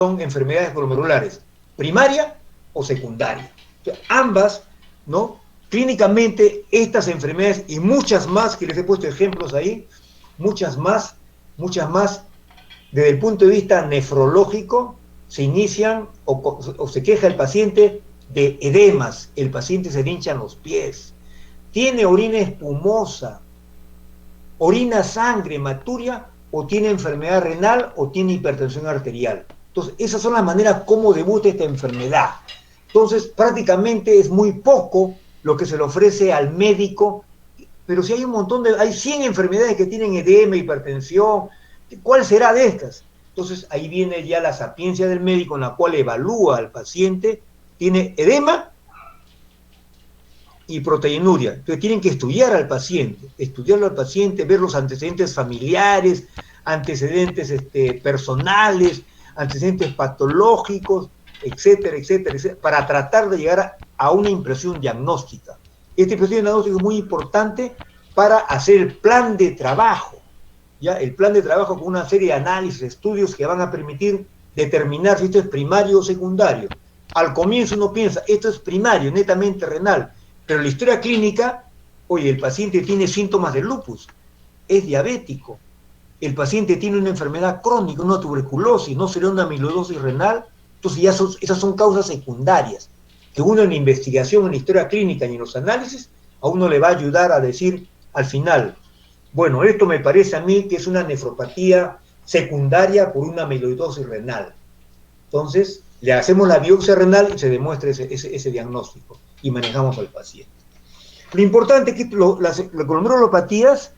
son enfermedades glomerulares, primaria o secundaria. Entonces, ambas, ¿no? Clínicamente, estas enfermedades y muchas más, que les he puesto ejemplos ahí, muchas más, desde el punto de vista nefrológico, se inician o se queja el paciente de edemas, el paciente se le hinchan los pies, tiene orina espumosa, orina sangre, hematuria, o tiene enfermedad renal o tiene hipertensión arterial. Entonces, esas son las maneras como debuta esta enfermedad. Entonces, prácticamente es muy poco lo que se le ofrece al médico, pero si hay un montón hay 100 enfermedades que tienen edema, hipertensión, ¿cuál será de estas? Entonces, ahí viene ya la sapiencia del médico en la cual evalúa al paciente, tiene edema y proteinuria. Entonces tienen que estudiarlo al paciente, ver los antecedentes familiares, antecedentes personales, antecedentes patológicos, etcétera, etcétera, etcétera, para tratar de llegar a una impresión diagnóstica. Esta impresión diagnóstica es muy importante para hacer el plan de trabajo, ¿ya? El plan de trabajo con una serie de análisis, estudios que van a permitir determinar si esto es primario o secundario. Al comienzo uno piensa, esto es primario, netamente renal, pero en la historia clínica, oye, el paciente tiene síntomas de lupus, es diabético, el paciente tiene una enfermedad crónica, una tuberculosis, no sería una amiloidosis renal, entonces ya esas son causas secundarias, que uno en la investigación, en la historia clínica y en los análisis, a uno le va a ayudar a decir al final, bueno, esto me parece a mí que es una nefropatía secundaria por una amiloidosis renal. Entonces, le hacemos la biopsia renal y se demuestra ese diagnóstico y manejamos al paciente. Lo importante es que las glomerulopatías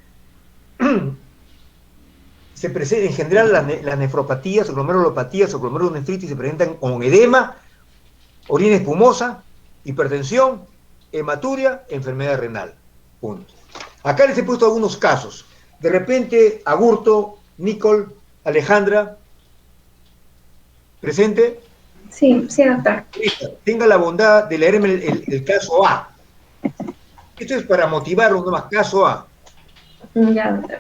se presentan, en general las nefropatías, glomerulopatías o glomerulonefritis se presentan con edema, orina espumosa, hipertensión, hematuria, enfermedad renal. Punto. Acá les he puesto algunos casos. De repente, Agurto, Nicole, Alejandra, presente. Sí, sí, doctor. Tenga la bondad de leerme el caso A. Esto es para motivarlos nomás, caso A. Ya, doctor.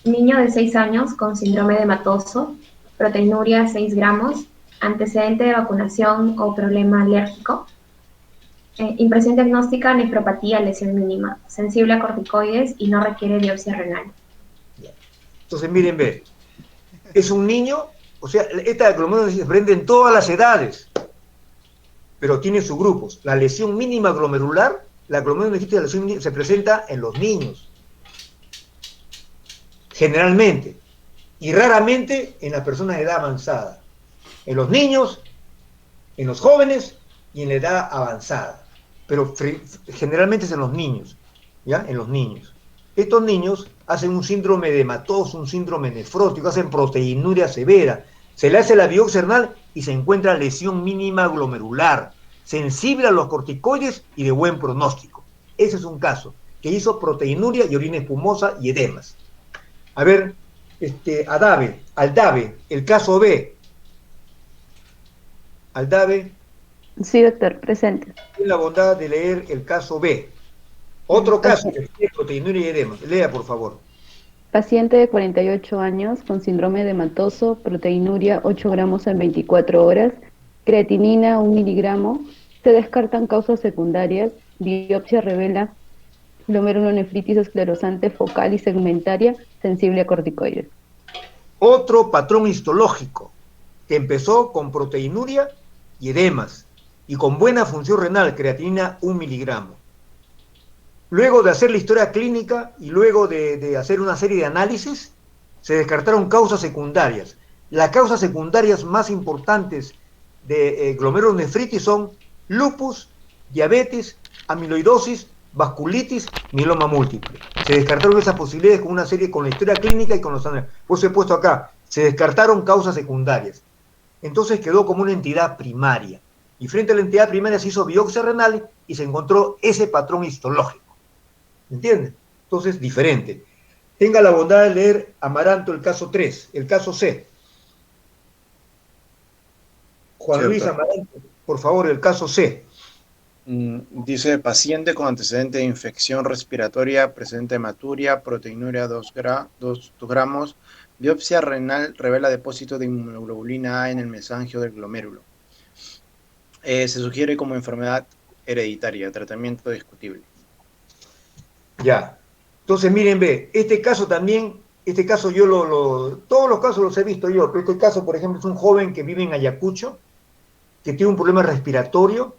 Niño de 6 años con síndrome de hematoso, proteinuria 6 gramos, antecedente de vacunación o problema alérgico, impresión diagnóstica, nefropatía, lesión mínima, sensible a corticoides y no requiere biopsia renal. Entonces, miren, ve, es un niño, o sea, esta glomerulonephritis se prende en todas las edades, pero tiene subgrupos. La lesión mínima glomerular, la glomerulonephritis se presenta en los niños, generalmente, y raramente en las personas de edad avanzada. En los niños, en los jóvenes y en la edad avanzada. Pero generalmente es en los niños, ¿ya? En los niños. Estos niños hacen un síndrome de hematoso, un síndrome nefrótico, hacen proteinuria severa. Se le hace la biopsia renal y se encuentra lesión mínima glomerular, sensible a los corticoides y de buen pronóstico. Ese es un caso, que hizo proteinuria y orina espumosa y edemas. A ver, Aldave, el caso B. Aldave. Sí, doctor, presente. Ten la bondad de leer el caso B. Otro caso que tiene proteinuria y edema. Lea, por favor. Paciente de 48 años con síndrome de hematoso, proteinuria 8 gramos en 24 horas, creatinina 1 miligramo, se descartan causas secundarias, biopsia revela glomerulonefritis esclerosante focal y segmentaria sensible a corticoides. Otro patrón histológico que empezó con proteinuria y edemas y con buena función renal, creatinina 1 miligramo. Luego de hacer la historia clínica y luego de hacer una serie de análisis, se descartaron causas secundarias. Las causas secundarias más importantes de glomerulonefritis son lupus, diabetes, amiloidosis, vasculitis, mieloma múltiple. Se descartaron esas posibilidades con una serie, con la historia clínica y con los análisis. Por eso he puesto acá, se descartaron causas secundarias. Entonces quedó como una entidad primaria. Y frente a la entidad primaria se hizo biopsia renal y se encontró ese patrón histológico. ¿Entienden? Entonces, diferente. Tenga la bondad de leer, Amaranto, el caso 3, el caso C. Juan Luis Amaranto, por favor, el caso C. Dice paciente con antecedente de infección respiratoria, presente hematuria, proteinuria 2 gramos, biopsia renal revela depósito de inmunoglobulina A en el mesangio del glomérulo. Se sugiere como enfermedad hereditaria, tratamiento discutible. Ya. Entonces, miren, ve, este caso también, este caso todos los casos los he visto yo, pero este caso, por ejemplo, es un joven que vive en Ayacucho, que tiene un problema respiratorio,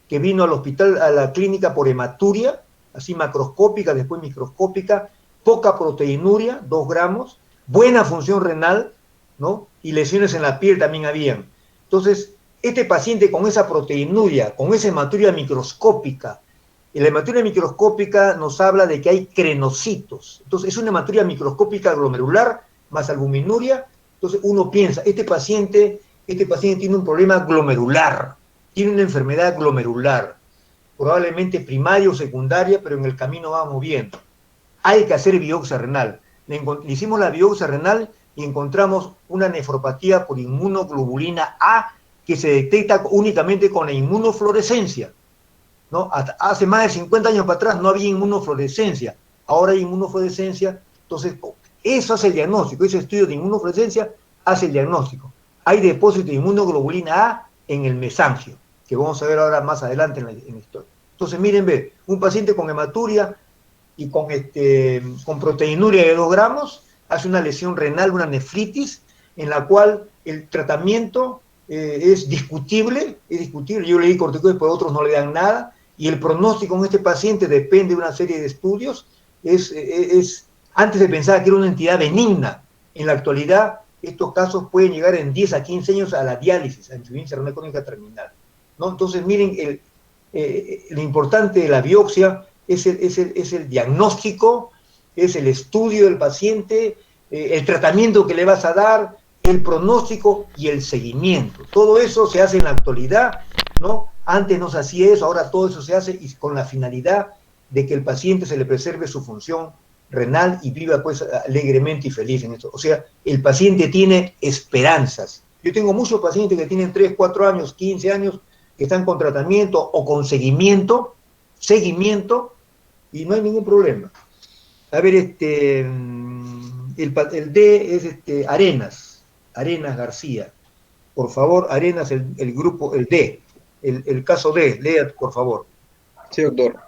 que vino al hospital, a la clínica por hematuria, así macroscópica, después microscópica, poca proteinuria, 2 gramos, buena función renal, ¿no? Y lesiones en la piel también habían. Entonces, este paciente con esa proteinuria, con esa hematuria microscópica, y la hematuria microscópica nos habla de que hay crenocitos. Entonces, es una hematuria microscópica glomerular más albuminuria. Entonces, uno piensa, este paciente tiene un problema glomerular, tiene una enfermedad glomerular, probablemente primaria o secundaria, pero en el camino va moviendo. Hay que hacer biopsia renal. Le hicimos la biopsia renal y encontramos una nefropatía por inmunoglobulina A que se detecta únicamente con la inmunofluorescencia, ¿no? Hace más de 50 años para atrás no había inmunofluorescencia, ahora hay inmunofluorescencia, entonces eso hace el diagnóstico, ese estudio de inmunofluorescencia hace el diagnóstico. Hay depósito de inmunoglobulina A en el mesangio, que vamos a ver ahora más adelante en la historia. Entonces miren, ve, un paciente con hematuria y con proteinuria de 2 gramos, hace una lesión renal, una nefritis, en la cual el tratamiento es discutible, yo le di corticoides, pero otros no le dan nada, y el pronóstico en este paciente depende de una serie de estudios, antes se pensaba que era una entidad benigna, en la actualidad estos casos pueden llegar en 10 a 15 años a la diálisis, a insuficiencia renal crónica terminal, ¿no? Entonces miren, lo importante de la biopsia es el diagnóstico, es el estudio del paciente, el tratamiento que le vas a dar, el pronóstico y el seguimiento. Todo eso se hace en la actualidad, ¿no? Antes no se hacía eso, ahora todo eso se hace y con la finalidad de que el paciente se le preserve su función renal y viva pues alegremente y feliz en esto. O sea, el paciente tiene esperanzas. Yo tengo muchos pacientes que tienen 3, 4 años, 15 años, que están con tratamiento o con seguimiento, y no hay ningún problema. A ver, el D es Arenas García. Por favor, Arenas, el grupo, el D, el caso D, lea, por favor. Sí, doctor.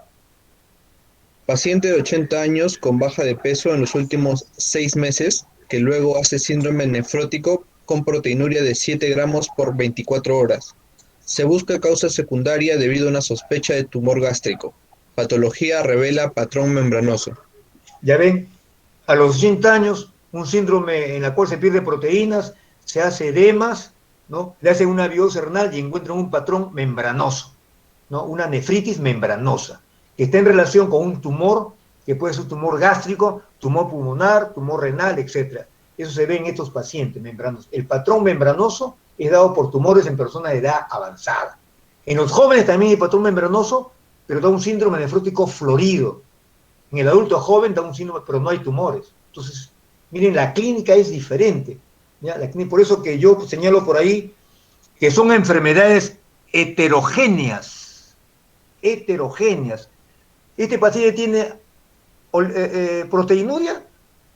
Paciente de 80 años con baja de peso en los últimos 6 meses, que luego hace síndrome nefrótico con proteinuria de 7 gramos por 24 horas. Se busca causa secundaria debido a una sospecha de tumor gástrico. Patología revela patrón membranoso. Ya ven, a los 80 años, un síndrome en la cual se pierde proteínas, se hace edemas, ¿no? Le hacen una biopsia renal y encuentran un patrón membranoso, ¿no? Una nefritis membranosa, que está en relación con un tumor, que puede ser un tumor gástrico, tumor pulmonar, tumor renal, etc. Eso se ve en estos pacientes membranosos. El patrón membranoso es dado por tumores en personas de edad avanzada. En los jóvenes también hay patrón membranoso, pero da un síndrome nefrótico florido. En el adulto joven da un síndrome, pero no hay tumores. Entonces, miren, la clínica es diferente, ¿ya? Por eso que yo señalo por ahí que son enfermedades heterogéneas. Este paciente tiene proteinuria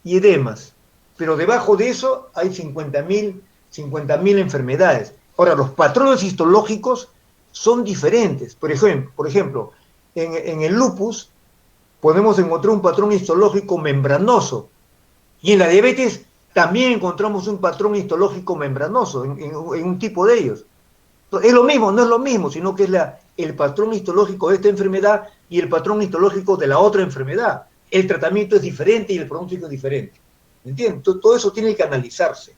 y edemas, pero debajo de eso hay 50.000 enfermedades. Ahora, los patrones histológicos son diferentes. Por ejemplo, en el lupus podemos encontrar un patrón histológico membranoso, y en la diabetes también encontramos un patrón histológico membranoso en un tipo de ellos. Es lo mismo, no es lo mismo, sino que es el patrón histológico de esta enfermedad y el patrón histológico de la otra enfermedad. El tratamiento es diferente y el pronóstico es diferente. ¿Entienden? Todo eso tiene que analizarse.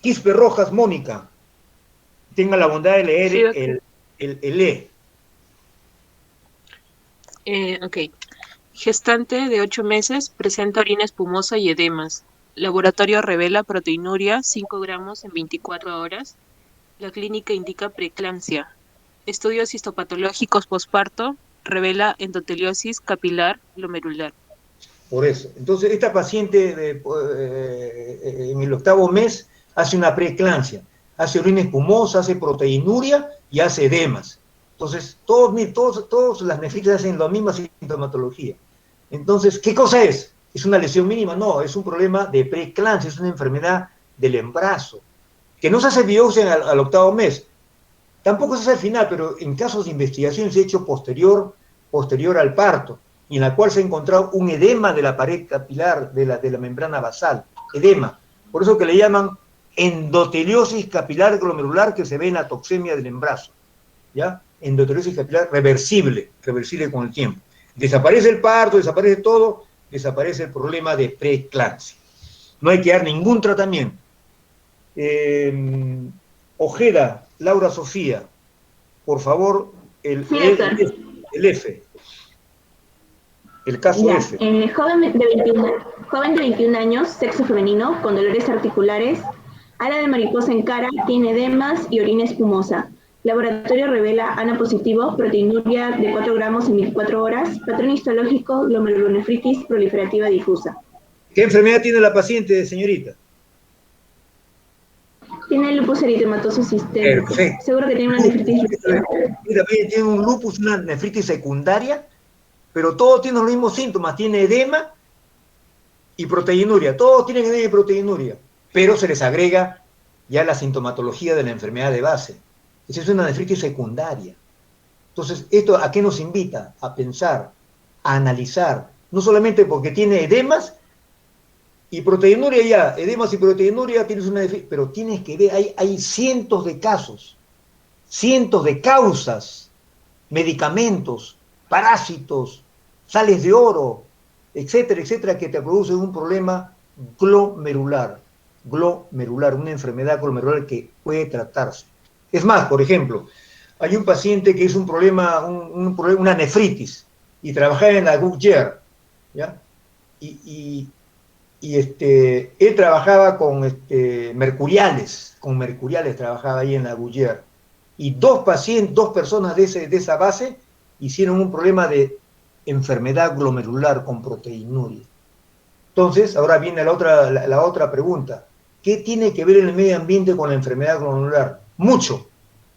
Quispe Rojas, Mónica, tenga la bondad de leer sí, el E. Ok. Gestante de 8 meses, presenta orina espumosa y edemas. Laboratorio revela proteinuria 5 gramos en 24 horas. La clínica indica preeclampsia. Estudios histopatológicos posparto revela endoteliosis capilar glomerular. Por eso. Entonces, esta paciente en el 8º mes hace una preeclampsia. hace orina espumosa, hace proteinuria y hace edemas. Entonces, todas las nefritis hacen la misma sintomatología. Entonces, ¿qué cosa es? ¿Es una lesión mínima? No, es un problema de preeclampsia, es una enfermedad del embarazo, que no se hace biopsia al octavo mes. Tampoco se hace al final, pero en casos de investigación se ha hecho posterior al parto, y en la cual se ha encontrado un edema de la pared capilar de la membrana basal, edema. Por eso que le llaman endoteliosis capilar glomerular, que se ve en la toxemia del embarazo, ¿ya? Endoteliosis capilar reversible con el tiempo. Desaparece el parto, desaparece todo, desaparece el problema de preeclampsia. No hay que dar ningún tratamiento. Ojeda, Laura Sofía, por favor, el F, el caso Ya, F. Joven de 21 años, sexo femenino, con dolores articulares, ala de mariposa en cara, tiene edemas y orina espumosa. Laboratorio revela ANA positivo, proteinuria de 4 gramos en 24 horas, patrón histológico, glomerulonefritis proliferativa difusa. ¿Qué enfermedad tiene la paciente, señorita? Tiene lupus eritematoso sistémico. Perfecto. Seguro que tiene una nefritis. Mira, tiene un lupus, una nefritis secundaria, pero todos tienen los mismos síntomas. Tiene edema y proteinuria. Todos tienen edema y proteinuria, pero se les agrega ya la sintomatología de la enfermedad de base. Esa es una nefritis secundaria. Entonces, ¿esto a qué nos invita? A pensar, a analizar. No solamente porque tiene edemas y proteinuria ya, edemas y proteinuria, tienes una nefritis, pero tienes que ver, hay cientos de casos, cientos de causas, medicamentos, parásitos, sales de oro, etcétera, etcétera, que te producen un problema glomerular, una enfermedad glomerular que puede tratarse. Es más, por ejemplo, hay un paciente que es un problema, una nefritis, y trabajaba en la Goodyear, ¿ya? Y él trabajaba con mercuriales trabajaba ahí en la Goodyear, y dos personas de esa base hicieron un problema de enfermedad glomerular con proteinuria. Entonces, ahora viene la otra pregunta. ¿Qué tiene que ver el medio ambiente con la enfermedad glomerular? Mucho.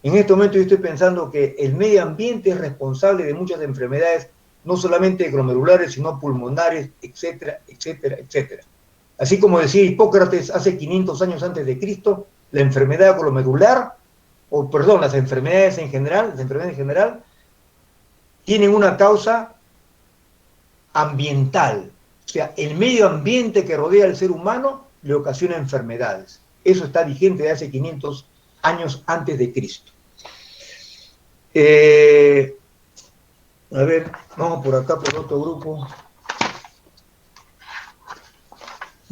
En este momento yo estoy pensando que el medio ambiente es responsable de muchas enfermedades, no solamente glomerulares, sino pulmonares, etcétera, etcétera, etcétera. Así como decía Hipócrates hace 500 años antes de Cristo, la enfermedad glomerular, las enfermedades en general, tienen una causa ambiental. O sea, el medio ambiente que rodea al ser humano le ocasiona enfermedades. Eso está vigente de hace 500 años antes de Cristo. A ver, vamos por acá, por otro grupo.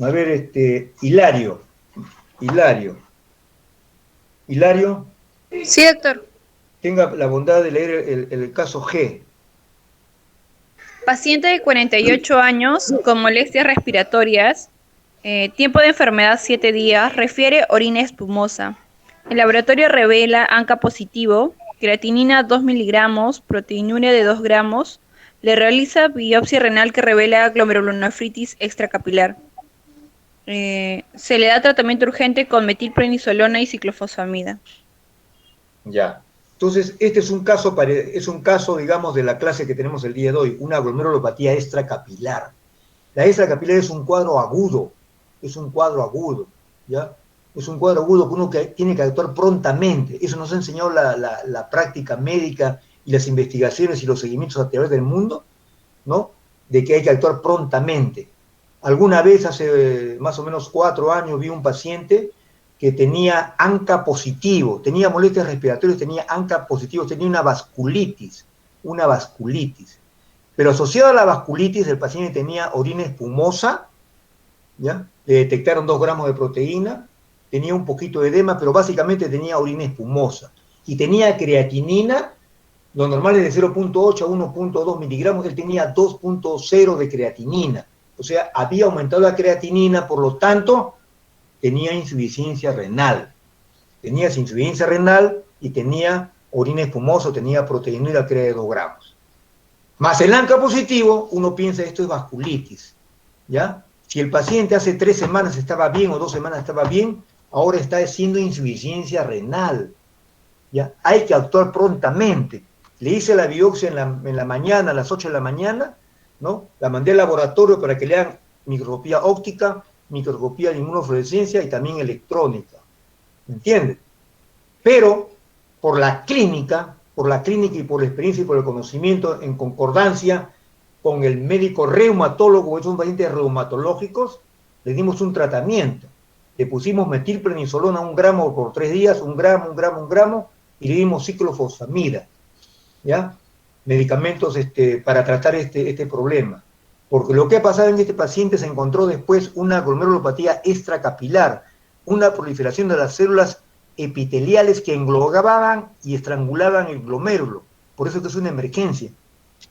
A ver, Hilario. Sí, doctor. Tenga la bondad de leer el caso G. Paciente de 48 años con molestias respiratorias, tiempo de enfermedad 7 días, refiere orina espumosa. El laboratorio revela ANCA positivo, creatinina 2 miligramos, proteinuria de 2 gramos. Le realiza biopsia renal que revela glomerulonefritis extracapilar. Se le da tratamiento urgente con metilprednisolona y ciclofosfamida. Ya. Entonces, este es un caso, digamos, de la clase que tenemos el día de hoy, una glomerulopatía extracapilar. La extracapilar es un cuadro agudo, ¿ya? Es un cuadro agudo que uno tiene que actuar prontamente. Eso nos ha enseñado la práctica médica y las investigaciones y los seguimientos a través del mundo, ¿no? De que hay que actuar prontamente. Alguna vez, hace más o menos 4 años, vi un paciente que tenía ANCA positivo, tenía molestias respiratorias, tenía ANCA positivo, tenía una vasculitis. Pero asociado a la vasculitis, el paciente tenía orina espumosa, ¿ya? Le detectaron 2 gramos de proteína, tenía un poquito de edema, pero básicamente tenía orina espumosa. Y tenía creatinina, lo normal es de 0.8 a 1.2 miligramos, él tenía 2.0 de creatinina. O sea, había aumentado la creatinina, por lo tanto, tenía insuficiencia renal. Y tenía orina espumosa, tenía proteinuria de 2 gramos. Más el ANCA positivo, uno piensa esto es vasculitis, ¿ya? Si el paciente hace 3 semanas estaba bien o 2 semanas estaba bien, ahora está haciendo insuficiencia renal. ¿Ya? Hay que actuar prontamente. Le hice la biopsia en la mañana, a las 8 de la mañana, ¿no? La mandé al laboratorio para que le hagan microscopía óptica, microscopía de inmunofluorescencia y también electrónica. ¿Me entiendes? Pero por la clínica y por la experiencia y por el conocimiento, en concordancia con el médico reumatólogo, son pacientes reumatológicos, le dimos un tratamiento. Le pusimos metilprednisolona 1 gramo por 3 días, 1 gramo, y le dimos ciclofosfamida, ¿ya? Medicamentos para tratar este problema. Porque lo que ha pasado en este paciente, se encontró después una glomerulopatía extracapilar, una proliferación de las células epiteliales que englobaban y estrangulaban el glomérulo. Por eso que es una emergencia.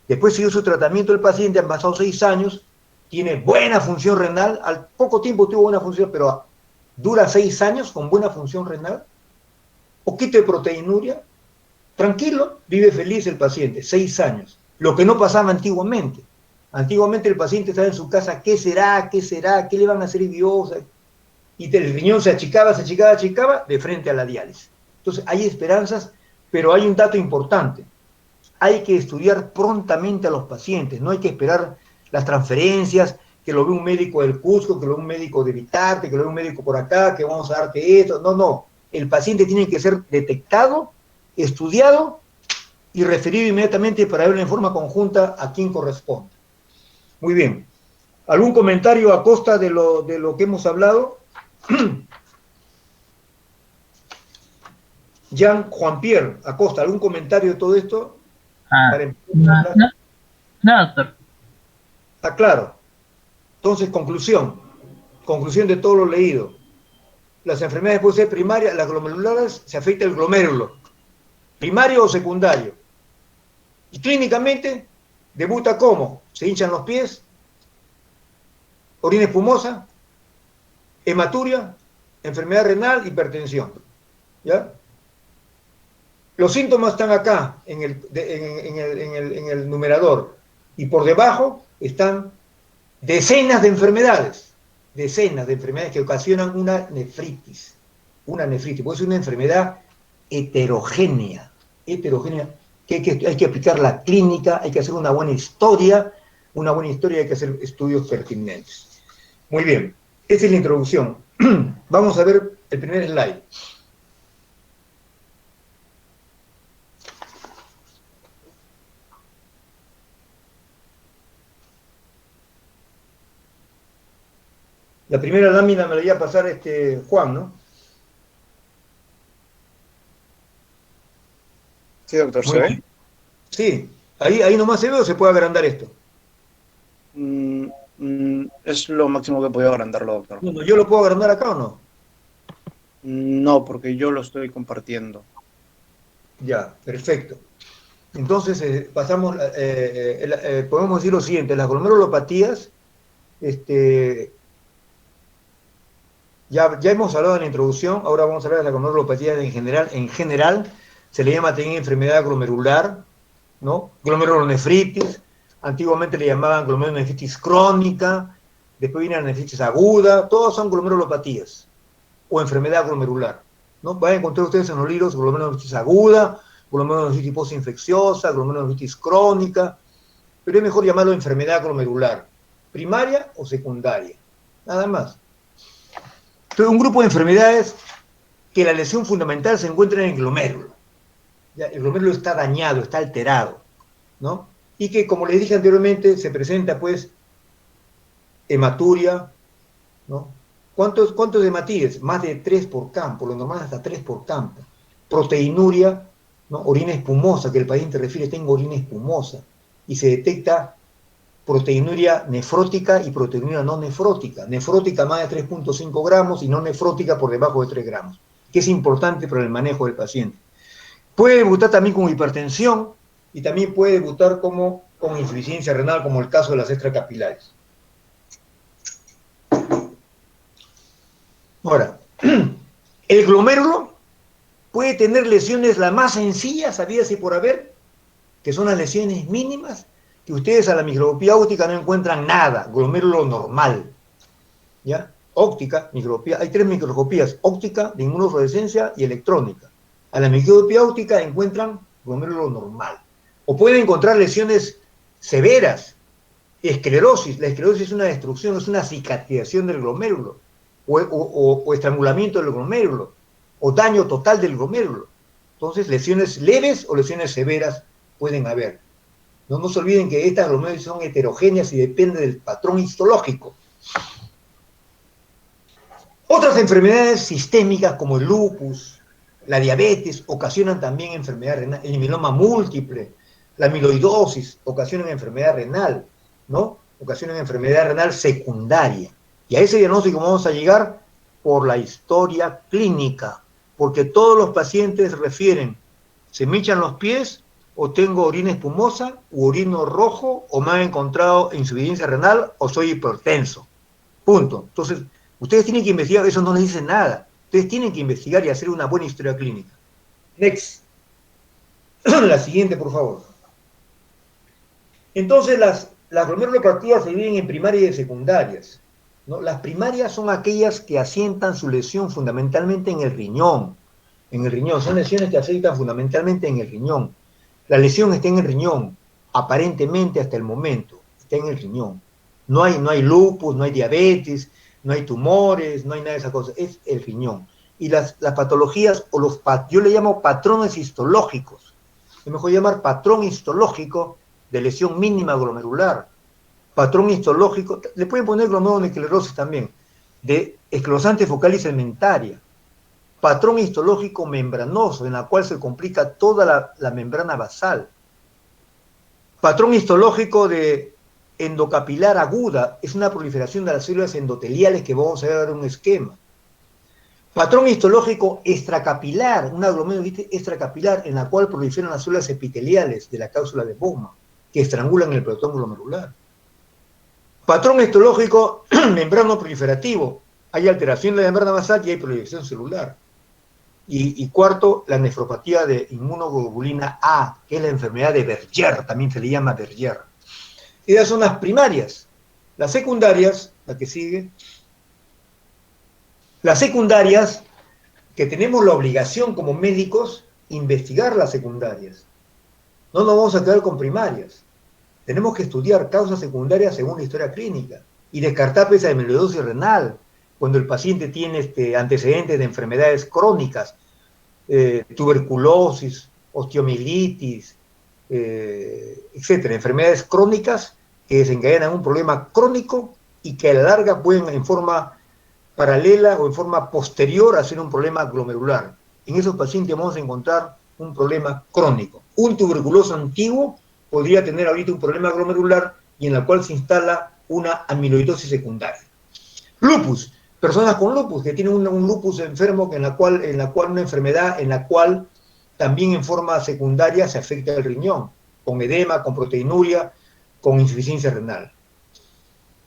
Después siguió su tratamiento el paciente, han pasado 6 años, tiene buena función renal, al poco tiempo tuvo buena función, pero dura 6 años con buena función renal, poquito de proteinuria, tranquilo, vive feliz el paciente, 6 años. Lo que no pasaba antiguamente. Antiguamente el paciente estaba en su casa, ¿qué será? ¿Qué le van a hacer biopsia? Y el riñón se achicaba, de frente a la diálisis. Entonces hay esperanzas, pero hay un dato importante. Hay que estudiar prontamente a los pacientes, no hay que esperar las transferencias, que lo ve un médico del Cusco, que lo ve un médico de Vitarte, que lo ve un médico por acá, que vamos a darte esto. No. El paciente tiene que ser detectado, estudiado y referido inmediatamente para verlo en forma conjunta a quien corresponde. Muy bien. ¿Algún comentario a costa de lo que hemos hablado? Juan Pierre Acosta, ¿algún comentario de todo esto? No, doctor. Claro. Entonces, conclusión de todo lo leído. Las enfermedades pueden ser primarias, las glomerulares se afecta el glomérulo, primario o secundario. Y clínicamente debuta como: se hinchan los pies, orina espumosa, hematuria, enfermedad renal, hipertensión. ¿Ya? Los síntomas están acá, en el numerador, y por debajo están decenas de enfermedades que ocasionan una nefritis. Puede ser una enfermedad heterogénea, que hay que aplicar la clínica, hay que hacer una buena historia, hay que hacer estudios pertinentes. Muy bien, esa es la introducción. Vamos a ver el primer slide. La primera lámina me la iba a pasar Juan, ¿no? Sí, doctor, ¿se ve? Sí, ahí nomás se ve, o se puede agrandar esto. Es lo máximo que puedo agrandarlo, doctor. No, ¿yo lo puedo agrandar acá o no? No, porque yo lo estoy compartiendo. Ya, perfecto. Entonces, pasamos, podemos decir lo siguiente: las glomerulopatías, ya hemos hablado en la introducción, ahora vamos a hablar de la glomerulopatía en general. En general, se le llama también enfermedad glomerular, ¿no? Glomerulonefritis, antiguamente le llamaban glomerulonefritis crónica, después viene la nefritis aguda, todos son glomerulopatías, o enfermedad glomerular, ¿no? Van a encontrar ustedes en los libros glomerulonefritis aguda, glomerulonefritis postinfecciosa, glomerulonefritis crónica, pero es mejor llamarlo enfermedad glomerular, primaria o secundaria, nada más. Entonces, un grupo de enfermedades que la lesión fundamental se encuentra en el glomérulo. ¿Ya? El glomérulo está dañado, está alterado, ¿no? Y que, como les dije anteriormente, se presenta, pues, hematuria, ¿no? ¿Cuántos hematíes? Más de 3 por campo, lo normal hasta 3 por campo. Proteinuria, ¿no? Orina espumosa, que el paciente refiere: tengo orina espumosa, y se detecta proteinuria nefrótica y proteinuria no nefrótica. Nefrótica más de 3.5 gramos y no nefrótica por debajo de 3 gramos, que es importante para el manejo del paciente. Puede debutar también con hipertensión y también puede debutar con insuficiencia renal, como el caso de las extracapilares. Ahora, el glomérulo puede tener lesiones las más sencillas, habidas y por haber, que son las lesiones mínimas, que ustedes a la microscopía óptica no encuentran nada, glomérulo normal, ¿ya? óptica, microscopía, hay 3 microscopías, óptica, de inmunofluorescencia y electrónica. A la microscopía óptica encuentran glomérulo normal. O pueden encontrar lesiones severas, esclerosis. La esclerosis es una destrucción, es una cicatrización del glomérulo, o estrangulamiento del glomérulo, o daño total del glomérulo. Entonces, lesiones leves o lesiones severas pueden haber. No se olviden que estas glomérulos son heterogéneas y dependen del patrón histológico. Otras enfermedades sistémicas como el lupus, la diabetes, ocasionan también enfermedad renal, el mieloma múltiple, la amiloidosis, ocasionan enfermedad renal, ¿no? Ocasionan enfermedad renal secundaria. Y a ese diagnóstico vamos a llegar por la historia clínica, porque todos los pacientes refieren, se me hinchan los pies, o tengo orina espumosa, o orino rojo, o me han encontrado insuficiencia renal, o soy hipertenso. Punto. Entonces, ustedes tienen que investigar, eso no les dice nada. Ustedes tienen que investigar y hacer una buena historia clínica. Next. La siguiente, por favor. Entonces, las glomerulopatías se dividen en primarias y secundarias, ¿no? Las primarias son aquellas que asientan su lesión fundamentalmente en el riñón. Son lesiones que asientan fundamentalmente en el riñón. La lesión está en el riñón, aparentemente hasta el momento, está en el riñón. No hay lupus, no hay diabetes, no hay tumores, no hay nada de esas cosas, es el riñón. Y las patologías, yo le llamo patrones histológicos, es mejor llamar patrón histológico de lesión mínima glomerular, patrón histológico, le pueden poner glomeruloneclerosis también, de esclerosante focal y segmentaria, patrón histológico membranoso, en la cual se complica toda la membrana basal, patrón histológico de endocapilar aguda, es una proliferación de las células endoteliales que vamos a ver en un esquema. Patrón histológico extracapilar, una glomerulitis extracapilar en la cual proliferan las células epiteliales de la cápsula de Bowman, que estrangulan el pelotón glomerular. Patrón histológico membrano proliferativo, hay alteración de la membrana basal y hay proliferación celular. Y cuarto, la nefropatía de inmunoglobulina A, que es la enfermedad de Berger, también se le llama Berger. Esas son las primarias. Las secundarias, la que sigue. Las secundarias, que tenemos la obligación como médicos, investigar las secundarias. No nos vamos a quedar con primarias. Tenemos que estudiar causas secundarias según la historia clínica y descartar esa amiloidosis renal cuando el paciente tiene antecedentes de enfermedades crónicas, tuberculosis, osteomielitis, etcétera, enfermedades crónicas que desencadenan un problema crónico y que a la larga pueden en forma paralela o en forma posterior hacer un problema glomerular. En esos pacientes vamos a encontrar un problema crónico. Un tuberculoso antiguo podría tener ahorita un problema glomerular y en la cual se instala una amiloidosis secundaria. Lupus, personas con lupus que tienen un lupus enfermo en la cual una enfermedad en la cual también en forma secundaria se afecta el riñón, con edema, con proteinuria, con insuficiencia renal.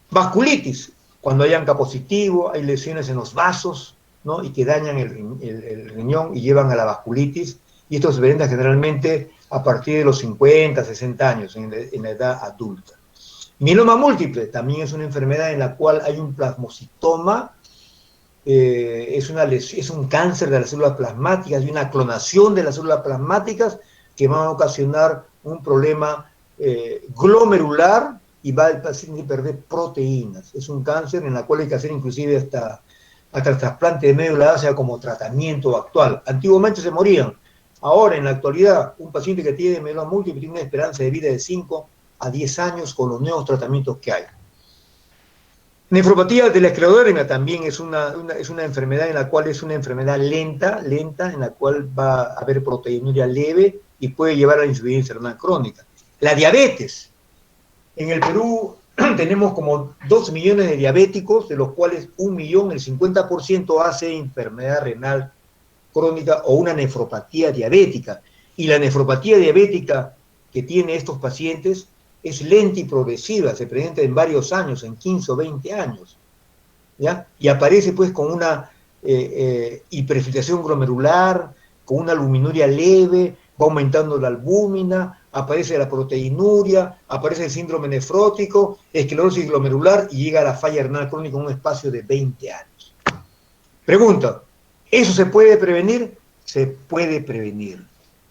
Vasculitis, cuando hay ANCA positivo, hay lesiones en los vasos, ¿no? Y que dañan el riñón y llevan a la vasculitis, y esto se presenta generalmente a partir de los 50, 60 años, en la edad adulta. Mieloma múltiple, también es una enfermedad en la cual hay un plasmocitoma, es un cáncer de las células plasmáticas y una clonación de las células plasmáticas que van a ocasionar un problema glomerular y va el paciente a perder proteínas. Es un cáncer en la cual hay que hacer inclusive hasta el trasplante de médula ósea como tratamiento actual. Antiguamente se morían. Ahora, en la actualidad, un paciente que tiene mieloma múltiple tiene una esperanza de vida de 5 a 10 años con los nuevos tratamientos que hay. Nefropatía de la esclerodermia también es una enfermedad en la cual es una enfermedad lenta, en la cual va a haber proteinuria leve y puede llevar a la insuficiencia renal crónica. La diabetes. En el Perú tenemos como 2 millones de diabéticos, de los cuales 1 millón, el 50% hace enfermedad renal crónica o una nefropatía diabética. Y la nefropatía diabética que tiene estos pacientes es lenta y progresiva, se presenta en varios años, en 15 o 20 años, ¿ya? Y aparece pues con una hiperfiltración glomerular, con una albuminuria leve, va aumentando la albúmina, aparece la proteinuria, aparece el síndrome nefrótico, esclerosis glomerular y llega a la falla renal crónica en un espacio de 20 años. Pregunta, ¿eso se puede prevenir? Se puede prevenir,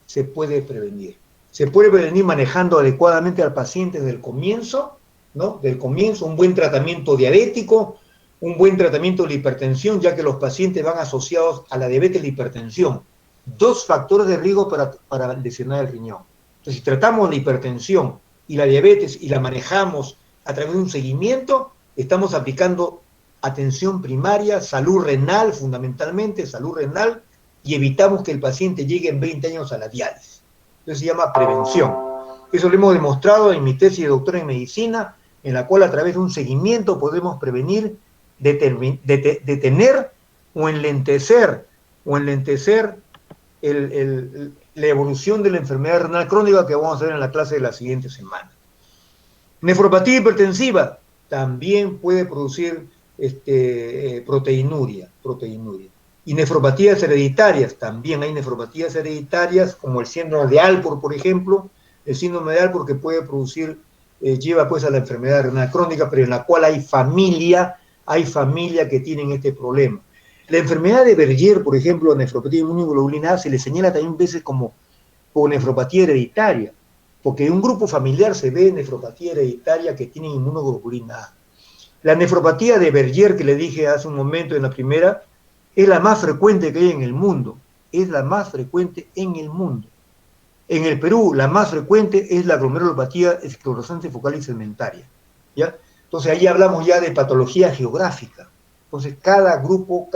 se puede prevenir. Se puede prevenir manejando adecuadamente al paciente desde el comienzo, ¿no? Del comienzo, un buen tratamiento diabético, un buen tratamiento de la hipertensión, ya que los pacientes van asociados a la diabetes y la hipertensión. Dos factores de riesgo para lesionar el riñón. Entonces, si tratamos la hipertensión y la diabetes y la manejamos a través de un seguimiento, estamos aplicando atención primaria, salud renal fundamentalmente, salud renal, y evitamos que el paciente llegue en 20 años a la diálisis. Eso se llama prevención. Eso lo hemos demostrado en mi tesis de doctora en medicina, en la cual a través de un seguimiento podemos prevenir, detener o enlentecer la evolución de la enfermedad renal crónica que vamos a ver en la clase de la siguiente semana. Nefropatía hipertensiva también puede producir proteinuria. Y nefropatías hereditarias, también hay nefropatías hereditarias, como el síndrome de Alport, por ejemplo, el síndrome de Alport que puede producir, lleva pues a la enfermedad renal crónica, pero en la cual hay familia que tienen este problema. La enfermedad de Berger, por ejemplo, nefropatía inmunoglobulina A, se le señala también veces como nefropatía hereditaria, porque en un grupo familiar se ve nefropatía hereditaria que tiene inmunoglobulina A. La nefropatía de Berger, que le dije hace un momento en la primera, es la más frecuente que hay en el mundo, es la más frecuente en el mundo. En el Perú, la más frecuente es la glomerulopatía esclerosante focal y segmentaria, ¿ya? Entonces, ahí hablamos ya de patología geográfica. Entonces, cada grupo,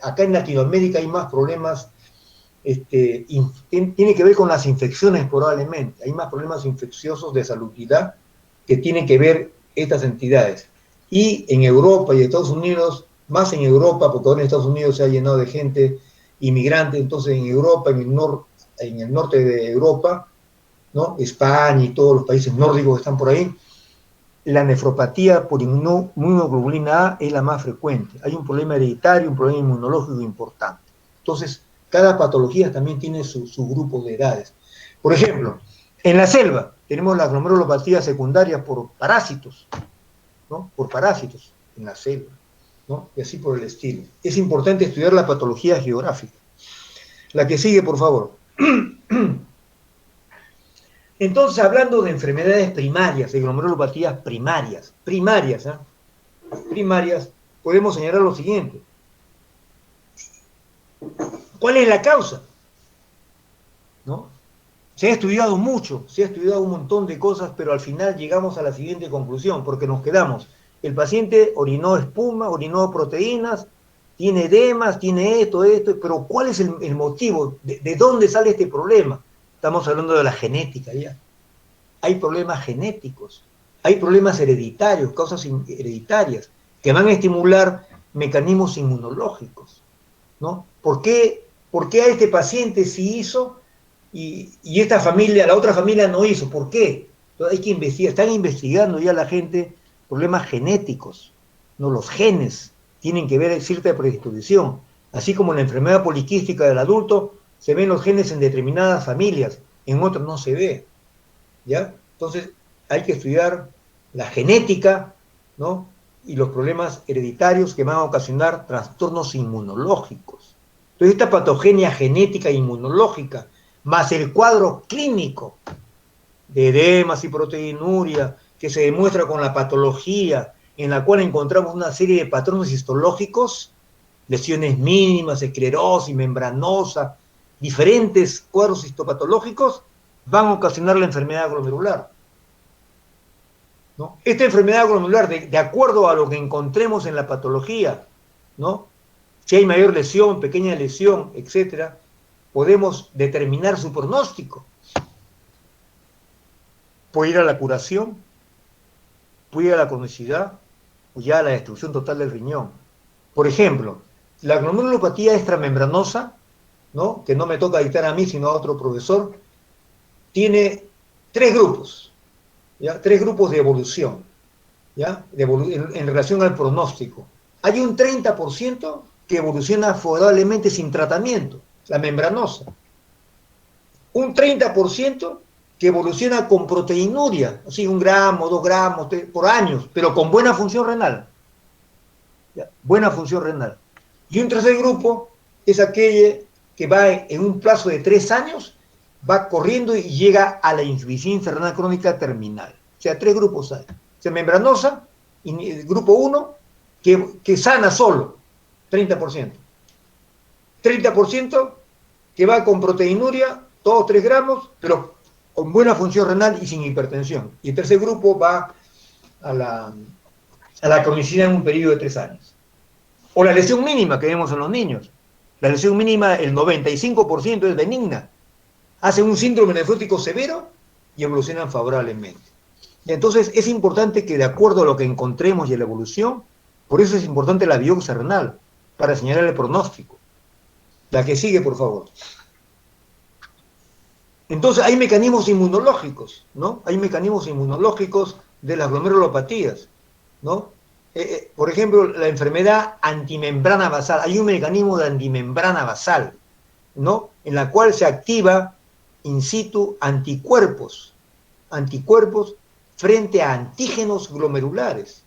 acá en Latinoamérica hay más problemas, tiene que ver con las infecciones probablemente, hay más problemas infecciosos de salubridad que tienen que ver estas entidades. Y en Europa y Estados Unidos, más en Europa, porque ahora en Estados Unidos se ha llenado de gente inmigrante, entonces en Europa, en el norte de Europa, ¿no? España y todos los países nórdicos que están por ahí, la nefropatía por inmunoglobulina A es la más frecuente. Hay un problema hereditario, un problema inmunológico importante. Entonces, cada patología también tiene su grupo de edades. Por ejemplo, en la selva tenemos la glomerulopatía secundaria por parásitos, ¿no? Por parásitos en la selva, ¿no? Y así por el estilo. Es importante estudiar la patología geográfica. La que sigue, por favor. Entonces, hablando de enfermedades primarias, de glomerulopatías primarias, podemos señalar lo siguiente. ¿Cuál es la causa? ¿No? Se ha estudiado mucho, se ha estudiado un montón de cosas, pero al final llegamos a la siguiente conclusión, porque nos quedamos. El paciente orinó espuma, orinó proteínas, tiene edemas, tiene esto, pero ¿cuál es el motivo? ¿De dónde sale este problema? Estamos hablando de la genética ya. Hay problemas genéticos, hay problemas hereditarios, causas hereditarias, que van a estimular mecanismos inmunológicos, ¿no? ¿Por qué a este paciente sí hizo y esta familia, la otra familia no hizo? ¿Por qué? Entonces hay que investigar, están investigando ya la gente problemas genéticos, ¿no? Los genes tienen que ver cierta predisposición, así como en la enfermedad poliquística del adulto se ven los genes en determinadas familias, en otras no se ve, ¿ya? Entonces hay que estudiar la genética, ¿no? Y los problemas hereditarios que van a ocasionar trastornos inmunológicos. Entonces esta patogenia genética e inmunológica, más el cuadro clínico de edemas y proteinuria, que se demuestra con la patología, en la cual encontramos una serie de patrones histológicos, lesiones mínimas, esclerosis, membranosa, diferentes cuadros histopatológicos, van a ocasionar la enfermedad glomerular, ¿no? Esta enfermedad glomerular, de acuerdo a lo que encontremos en la patología, ¿no? Si hay mayor lesión, pequeña lesión, etcétera, podemos determinar su pronóstico. Puede ir a la curación, puede ir a la cronicidad, o ya a la destrucción total del riñón. Por ejemplo, la glomerulopatía extramembranosa, ¿no? Que no me toca dictar a mí, sino a otro profesor, tiene tres grupos, ¿ya? Tres grupos de evolución, ¿ya? En relación al pronóstico. Hay un 30% que evoluciona favorablemente sin tratamiento, la membranosa. Un 30% que evoluciona con proteinuria, así 1 gramo, 2 gramos por años, pero con buena función renal. ¿Ya? Buena función renal. Y un tercer grupo es aquel que va en un plazo de 3 años, va corriendo y llega a la insuficiencia renal crónica terminal. O sea, 3 grupos hay. O sea, membranosa, y el grupo 1, que sana solo, 30%. 30% que va con proteinuria, todos 3 gramos, pero con buena función renal y sin hipertensión. Y el tercer grupo va a la cronicidad en un periodo de 3 años. O la lesión mínima que vemos en los niños. La lesión mínima, el 95% es benigna. Hacen un síndrome nefrótico severo y evolucionan favorablemente. Entonces es importante que, de acuerdo a lo que encontremos y a la evolución, por eso es importante la biopsia renal, para señalar el pronóstico. La que sigue, por favor. Entonces hay mecanismos inmunológicos, ¿no? Hay mecanismos inmunológicos de las glomerulopatías, ¿no? Por ejemplo, la enfermedad antimembrana basal. Hay un mecanismo de antimembrana basal, ¿no? En la cual se activa in situ anticuerpos frente a antígenos glomerulares,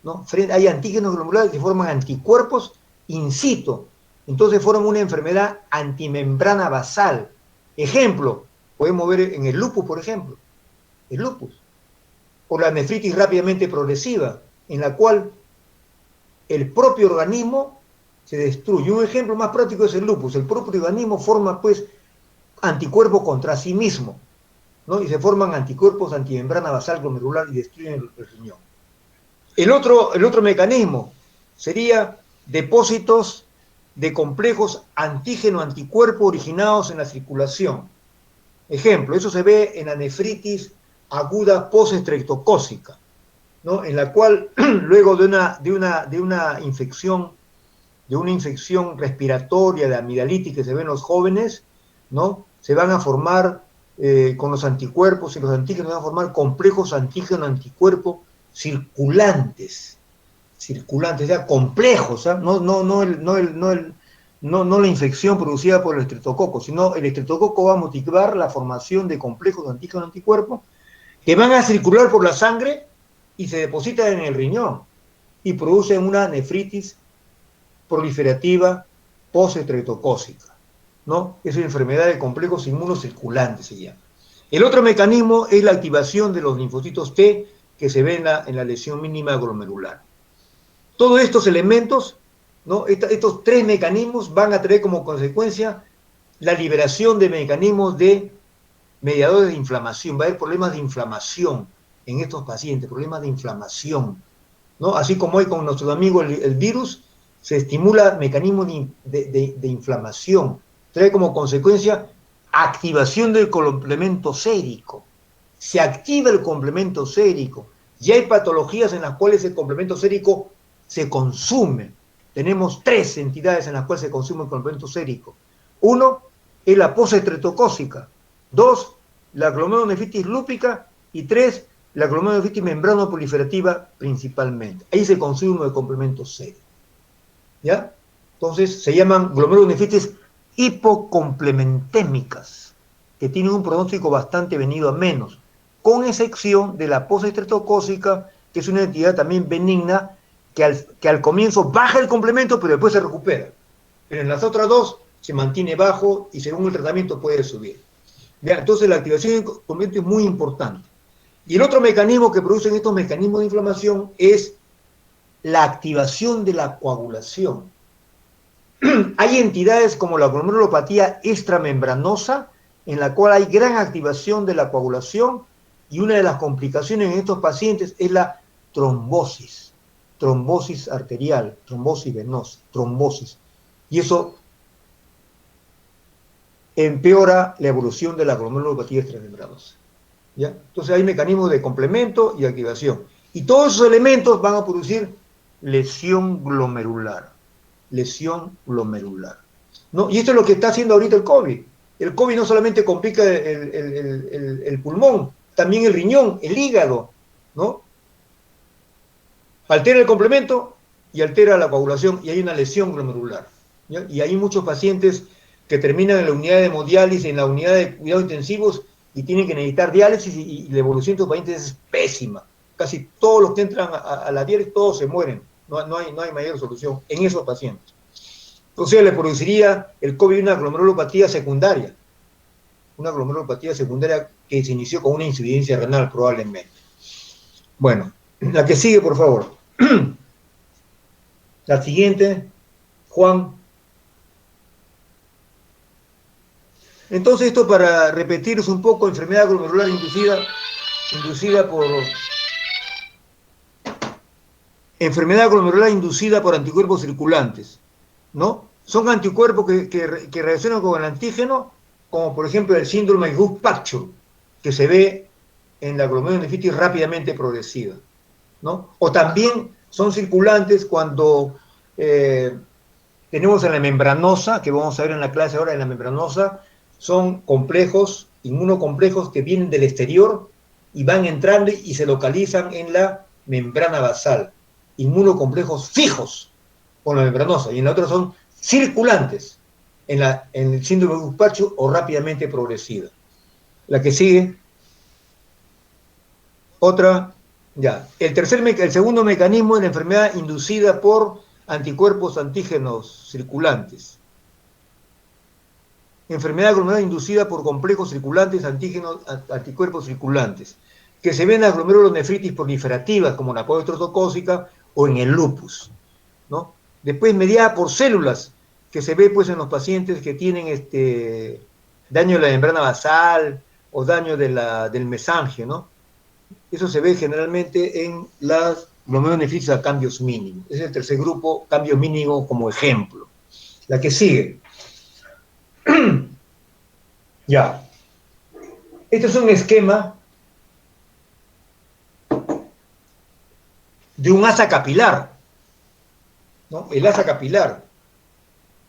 ¿no? Hay antígenos glomerulares que forman anticuerpos in situ. Entonces forman una enfermedad antimembrana basal. Ejemplo, podemos ver en el lupus, por ejemplo, el lupus, o la nefritis rápidamente progresiva, en la cual el propio organismo se destruye. Un ejemplo más práctico es el lupus. El propio organismo forma, pues, anticuerpos contra sí mismo, ¿no? Y se forman anticuerpos antimembrana basal glomerular y destruyen el riñón. El otro mecanismo sería depósitos de complejos antígeno-anticuerpo originados en la circulación. Ejemplo, eso se ve en la nefritis aguda postestreptocócica, ¿no? En la cual luego de una infección respiratoria de amigdalitis que se ve en los jóvenes, ¿no? Se van a formar con los anticuerpos y los antígenos van a formar complejos antígeno-anticuerpo circulantes, o sea, complejos, ¿eh? No la infección producida por el estreptococo, sino el estreptococo va a motivar la formación de complejos antígeno-anticuerpos que van a circular por la sangre y se depositan en el riñón y producen una nefritis proliferativa postestreptocócica, ¿no? Es una enfermedad de complejos inmunocirculantes, se llama. El otro mecanismo es la activación de los linfocitos T que se ve en la lesión mínima glomerular. Todos estos elementos, ¿no? Estos 3 mecanismos van a traer como consecuencia la liberación de mecanismos de mediadores de inflamación. Va a haber problemas de inflamación en estos pacientes, problemas de inflamación, ¿no? Así como hay con nuestro amigo el virus, se estimula mecanismos de inflamación. Trae como consecuencia activación del complemento sérico. Se activa el complemento sérico. Y hay patologías en las cuales el complemento sérico se consume. Tenemos 3 entidades en las cuales se consume el complemento sérico. 1 es la postestreptocócica. 2, la glomerulonefritis lúpica. Y 3, la glomerulonefritis membranoproliferativa principalmente. Ahí se consume el complemento sérico. ¿Ya? Entonces se llaman glomerulonefritis hipocomplementémicas, que tienen un pronóstico bastante venido a menos, con excepción de la postestreptocócica, que es una entidad también benigna, que al comienzo baja el complemento, pero después se recupera. Pero en las otras 2 se mantiene bajo y según el tratamiento puede subir. ¿Ya? Entonces la activación del complemento es muy importante. Y el otro mecanismo que producen estos mecanismos de inflamación es la activación de la coagulación. Hay entidades como la glomerulopatía extramembranosa, en la cual hay gran activación de la coagulación, y una de las complicaciones en estos pacientes es la trombosis arterial, trombosis venosa, trombosis. Y eso empeora la evolución de la glomerulopatía extramembranosa. ¿Ya? Entonces hay mecanismos de complemento y activación. Y todos esos elementos van a producir lesión glomerular, ¿no? Y esto es lo que está haciendo ahorita el COVID. El COVID no solamente complica el pulmón, también el riñón, el hígado, ¿no? Altera el complemento y altera la coagulación y hay una lesión glomerular, ¿ya? Y hay muchos pacientes que terminan en la unidad de hemodiálisis, en la unidad de cuidados intensivos y tienen que necesitar diálisis y la evolución de estos pacientes es pésima. Casi todos los que entran a la diálisis, todos se mueren. No hay mayor solución en esos pacientes. Entonces le produciría el COVID una glomerulopatía secundaria. Una glomerulopatía secundaria que se inició con una insuficiencia renal probablemente. Bueno, la que sigue, por favor. La siguiente, Juan. Entonces esto para repetirles un poco, enfermedad glomerular inducida por enfermedad glomerular inducida por anticuerpos circulantes, ¿no? Son anticuerpos que reaccionan con el antígeno, como por ejemplo el síndrome de Guth-Pacchio, que se ve en la glomerulonefritis rápidamente progresiva, ¿no? O también son circulantes cuando tenemos en la membranosa, que vamos a ver en la clase ahora, en la membranosa, son complejos, inmunocomplejos que vienen del exterior y van entrando y se localizan en la membrana basal. Inmunocomplejos fijos con la membranosa, y en la otra son circulantes en el síndrome de Guth-Pacchio o rápidamente progresiva. La que sigue, otra, ya. El segundo mecanismo es la enfermedad inducida por anticuerpos antígenos circulantes. Enfermedad glomerular inducida por complejos circulantes, anticuerpos circulantes, que se ven en las glomerulonefritis proliferativas, como la podoestrotocócica o en el lupus, ¿no? Después mediada por células, que se ve pues en los pacientes que tienen daño de la membrana basal o daño del mesangio, ¿no? Eso se ve generalmente en las glomerulonefritis a cambios mínimos. Ese es el tercer grupo, cambio mínimo como ejemplo. La que sigue. Ya. Este es un esquema de un asa capilar, ¿no? El asa capilar,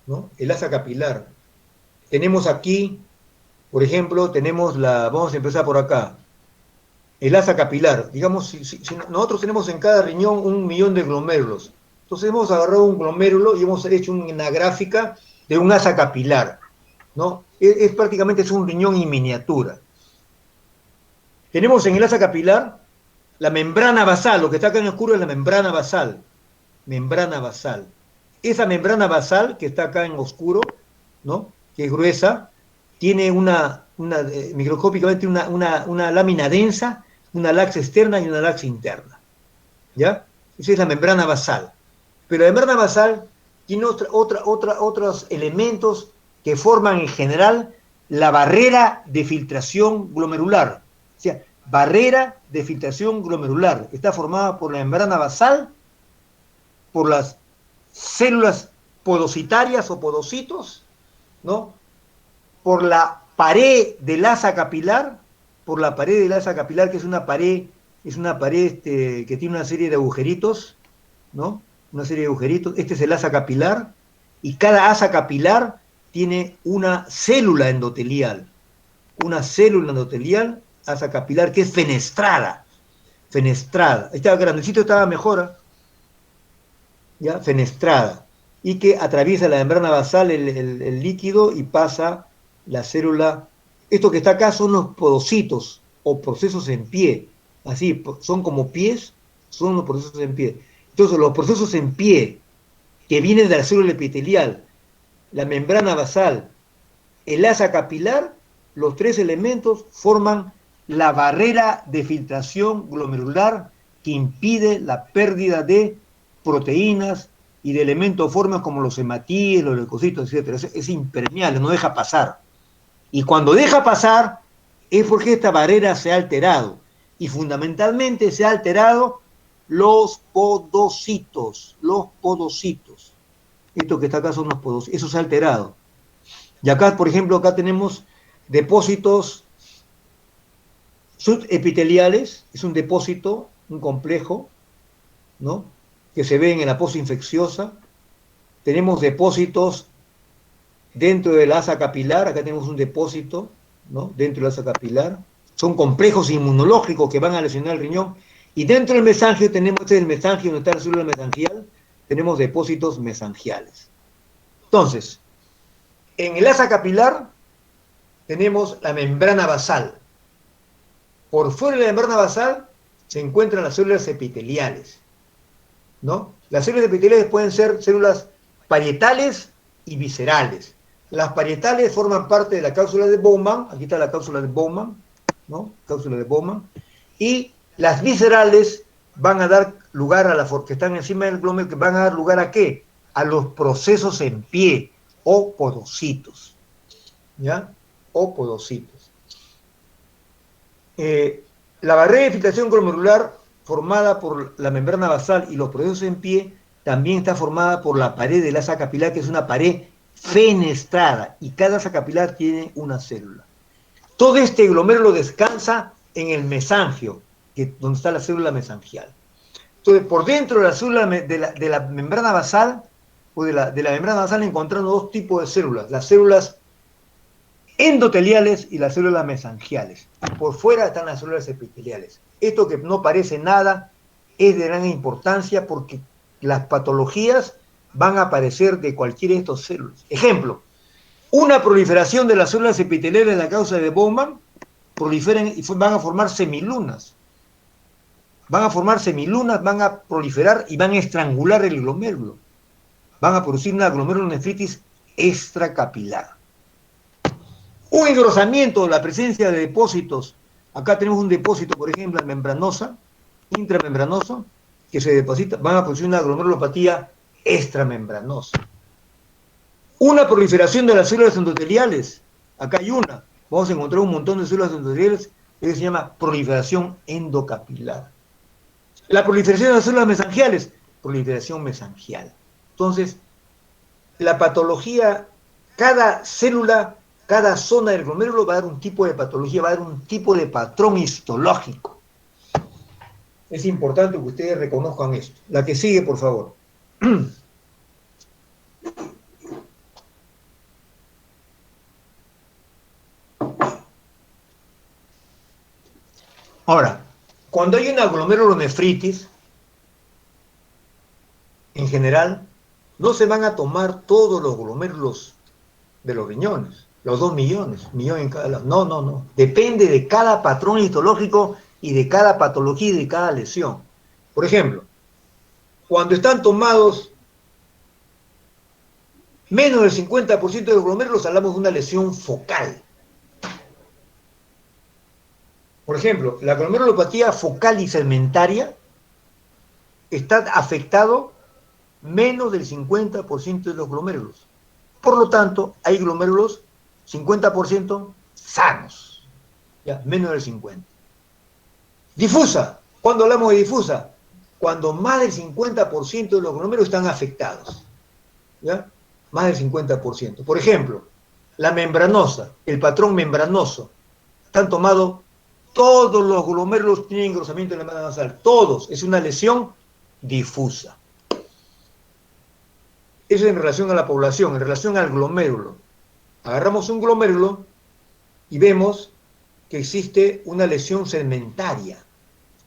¿no? El asa capilar. Tenemos aquí, por ejemplo, vamos a empezar por acá, el asa capilar. Digamos, si nosotros tenemos en cada riñón 1 millón de glomérulos, entonces hemos agarrado un glomérulo y hemos hecho una gráfica de un asa capilar, ¿no? Prácticamente un riñón en miniatura. Tenemos en el asa capilar la membrana basal, lo que está acá en oscuro es la membrana basal. Membrana basal. Esa membrana basal que está acá en oscuro, ¿no? Que es gruesa, tiene microscópicamente una lámina densa, una laxa externa y una laxa interna. ¿Ya? Esa es la membrana basal. Pero la membrana basal tiene otros elementos que forman en general la barrera de filtración glomerular. O sea, barrera de filtración glomerular. Está formada por la membrana basal, por las células podocitarias o podocitos, ¿no? Por la pared del asa capilar, que es una pared que tiene una serie de agujeritos, ¿no? Una serie de agujeritos. Este es el asa capilar, y cada asa capilar tiene una célula endotelial, asa capilar, que es fenestrada. Esta grandecito estaba mejor, ¿ya? Fenestrada, y que atraviesa la membrana basal el líquido y pasa la célula. Esto que está acá son los podocitos o procesos en pie, así, son como pies, son los procesos en pie. Entonces los procesos en pie que vienen de la célula epitelial, la membrana basal, el asa capilar, los tres elementos forman la barrera de filtración glomerular que impide la pérdida de proteínas y de elementos formas como los hematíes, los leucocitos, etc. Es impermeable, no deja pasar. Y cuando deja pasar es porque esta barrera se ha alterado. Y fundamentalmente se ha alterado los podocitos. Esto que está acá son los podocitos. Eso se ha alterado. Y acá, por ejemplo, acá tenemos depósitos subepiteliales. Es un depósito, un complejo, ¿no? Que se ven en la postinfecciosa. Tenemos depósitos dentro del asa capilar. Acá tenemos un depósito, ¿no? Dentro del asa capilar. Son complejos inmunológicos que van a lesionar el riñón. Y dentro del mesangio tenemos, este es el mesangio, donde está la célula mesangial, tenemos depósitos mesangiales. Entonces, en el asa capilar tenemos la membrana basal. Por fuera de la membrana basal se encuentran las células epiteliales, ¿no? Las células epiteliales pueden ser células parietales y viscerales. Las parietales forman parte de la cápsula de Bowman, aquí está la cápsula de Bowman, ¿no? Cápsula de Bowman, y las viscerales van a dar lugar a las que están encima del glómero, que van a dar lugar ¿a qué? A los procesos en pie, o podocitos, ¿ya? O podocitos. La barrera de filtración glomerular formada por la membrana basal y los procesos en pie también está formada por la pared del asa capilar, que es una pared fenestrada, y cada asa capilar tiene una célula. Todo este glomérulo descansa en el mesangio, donde está la célula mesangial. Entonces, por dentro de la célula de la membrana basal, o de la membrana basal encontramos dos tipos de células, las células endoteliales y las células mesangiales. Por fuera están las células epiteliales. Esto que no parece nada es de gran importancia porque las patologías van a aparecer de cualquiera de estas células. Ejemplo, una proliferación de las células epiteliales en la causa de Bowman proliferan y van a formar semilunas. Van a formar semilunas, van a proliferar y van a estrangular el glomérulo. Van a producir una glomerulonefritis extracapilar. Un engrosamiento, la presencia de depósitos. Acá tenemos un depósito, por ejemplo, membranosa, intramembranoso, que se deposita, van a producir una glomerulopatía extramembranosa. Una proliferación de las células endoteliales. Acá hay una. Vamos a encontrar un montón de células endoteliales, que se llama proliferación endocapilar. La proliferación de las células mesangiales, proliferación mesangial. Entonces, la patología, cada célula, cada zona del glomérulo va a dar un tipo de patología, va a dar un tipo de patrón histológico. Es importante que ustedes reconozcan esto. La que sigue, por favor. Ahora, cuando hay una glomerulonefritis, en general, no se van a tomar todos los glomérulos de los riñones, los 2 millones, millón en cada lado. No, no, no. Depende de cada patrón histológico y de cada patología y de cada lesión. Por ejemplo, cuando están tomados menos del 50% de los glomérulos, hablamos de una lesión focal. Por ejemplo, la glomerulopatía focal y segmentaria está afectado menos del 50% de los glomérulos. Por lo tanto, hay glomérulos 50% sanos, ya, menos del 50%. Difusa. ¿Cuándo hablamos de difusa? Cuando más del 50% de los glomérulos están afectados, ¿ya? Más del 50%. Por ejemplo, la membranosa, el patrón membranoso, están tomados todos los glomérulos tienen engrosamiento en la membrana basal, todos, es una lesión difusa. Eso en relación a la población, en relación al glomérulo. Agarramos un glomérulo y vemos que existe una lesión segmentaria.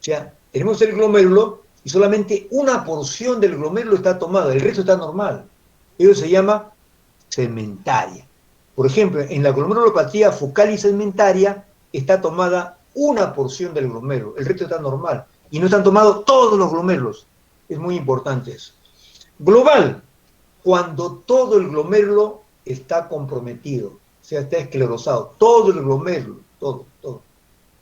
O sea, tenemos el glomérulo y solamente una porción del glomérulo está tomada, el resto está normal. Eso se llama segmentaria. Por ejemplo, en la glomerulopatía focal y segmentaria está tomada una porción del glomérulo, el resto está normal. Y no están tomados todos los glomérulos. Es muy importante eso. Global, cuando todo el glomérulo está comprometido, o sea, está esclerosado, todo el glomérulo, todo,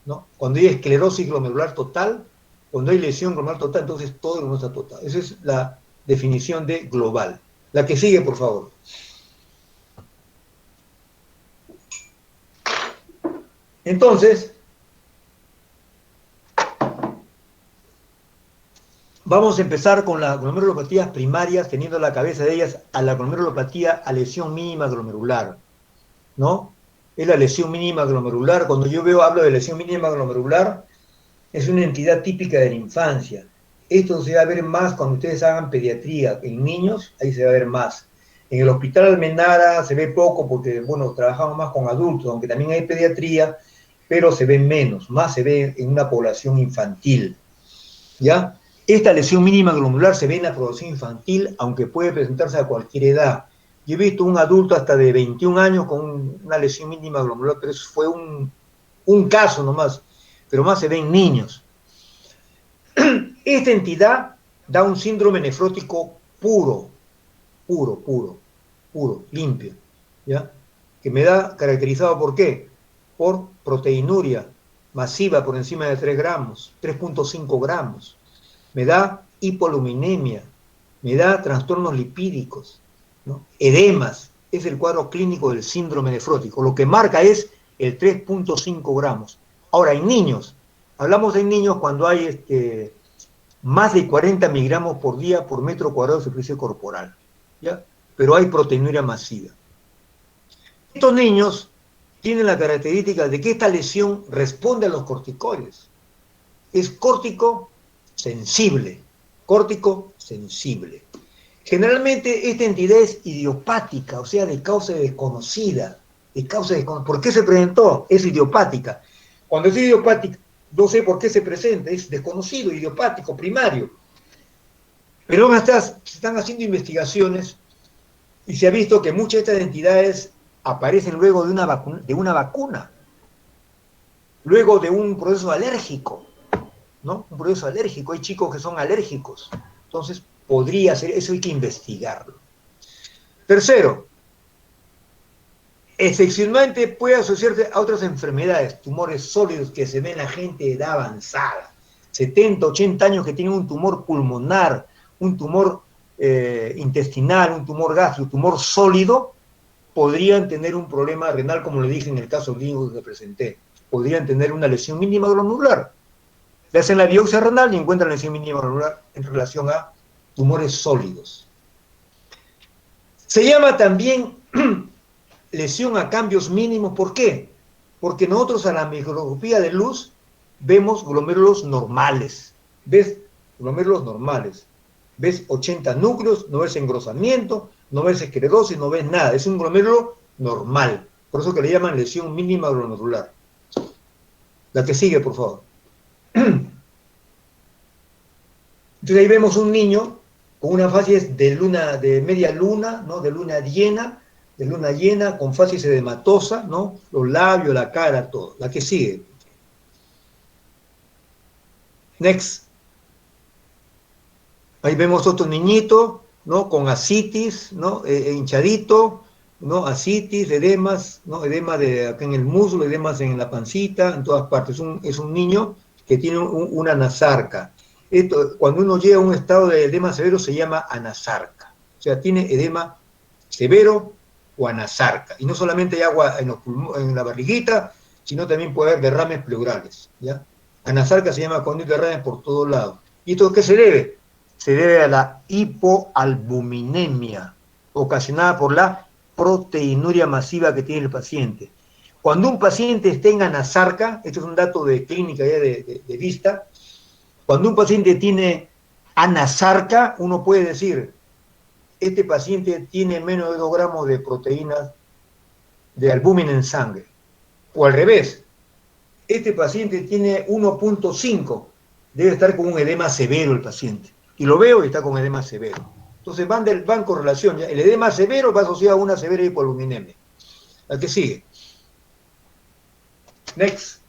¿no? Cuando hay esclerosis glomerular total, cuando hay lesión glomerular total, entonces todo el glomérulo está total. Esa es la definición de global. La que sigue, por favor. Entonces, vamos a empezar con las glomerulopatías primarias, teniendo a la cabeza de ellas a la glomerulopatía a lesión mínima glomerular, ¿no? Es la lesión mínima glomerular. Cuando yo hablo de lesión mínima glomerular, es una entidad típica de la infancia. Esto se va a ver más cuando ustedes hagan pediatría. En niños, ahí se va a ver más. En el Hospital Almenara se ve poco porque, bueno, trabajamos más con adultos, aunque también hay pediatría, pero se ve menos, más se ve en una población infantil, ¿ya? Esta lesión mínima glomerular se ve en la población infantil, aunque puede presentarse a cualquier edad. Yo he visto un adulto hasta de 21 años con una lesión mínima glomerular, pero eso fue un caso nomás. pero más se ve en niños. Esta entidad da un síndrome nefrótico puro, limpio, ¿ya? Que me da caracterizado ¿por qué? Por proteinuria masiva por encima de 3 gramos, 3.5 gramos. Me da hipoluminemia, me da trastornos lipídicos, ¿no? Edemas, es el cuadro clínico del síndrome nefrótico. Lo que marca es el 3.5 gramos. Ahora, en niños, hablamos de niños cuando hay más de 40 miligramos por día por metro cuadrado de superficie corporal, ¿ya? Pero hay proteinuria masiva. Estos niños tienen la característica de que esta lesión responde a los corticoides. Es córtico sensible. Generalmente esta entidad es idiopática, o sea, de causa desconocida. ¿Por qué se presentó? Es idiopática. Cuando es idiopática, no sé por qué se presenta, es desconocido, idiopático, primario. Pero se están haciendo investigaciones y se ha visto que muchas de estas entidades aparecen luego de una vacuna, luego de un proceso alérgico, ¿no? Un proceso alérgico, hay chicos que son alérgicos, entonces podría ser, eso hay que investigarlo. Tercero, excepcionalmente puede asociarse a otras enfermedades, tumores sólidos que se ven en la gente de edad avanzada, 70, 80 años que tienen un tumor pulmonar, un tumor intestinal, un tumor gástrico, un tumor sólido, podrían tener un problema renal, como le dije en el caso clínico que presenté. Podrían tener una lesión mínima glomerular. Le hacen la biopsia renal y encuentran lesión mínima glomerular en relación a tumores sólidos. Se llama también lesión a cambios mínimos. ¿Por qué? Porque nosotros a la microscopía de luz vemos glomérulos normales. ¿Ves? Glomérulos normales. Ves 80 núcleos, no ves engrosamiento, no ves esclerosis, no ves nada. Es un glomérulo normal. Por eso que le llaman lesión mínima glomerular. La que sigue, por favor. Entonces ahí vemos un niño con una facies de media luna, ¿no? De luna llena, con facies edematosa, ¿no? Los labios, la cara, todo. La que sigue. Next. Ahí vemos otro niñito, ¿no? Con ascitis, ¿no? Hinchadito, ¿no? Ascitis, edemas, ¿no? Edema acá en el muslo, edemas en la pancita, en todas partes. Es un niño que tiene una anasarca. Cuando uno llega a un estado de edema severo se llama anasarca. O sea, tiene edema severo o anasarca. Y no solamente hay agua en la barriguita, sino también puede haber derrames pleurales, ¿ya? Anasarca se llama cuando hay derrames por todos lados. ¿Y esto a qué se debe? Se debe a la hipoalbuminemia, ocasionada por la proteinuria masiva que tiene el paciente. Cuando un paciente está en anasarca, esto es un dato de clínica ya de vista, cuando un paciente tiene anasarca, uno puede decir, este paciente tiene menos de 2 gramos de proteínas de albúmina en sangre. O al revés, este paciente tiene 1.5, debe estar con un edema severo el paciente. Y lo veo y está con edema severo. Entonces van con relación. ¿Ya? El edema severo va asociado a una severa hipoluminemia. La que sigue. Next.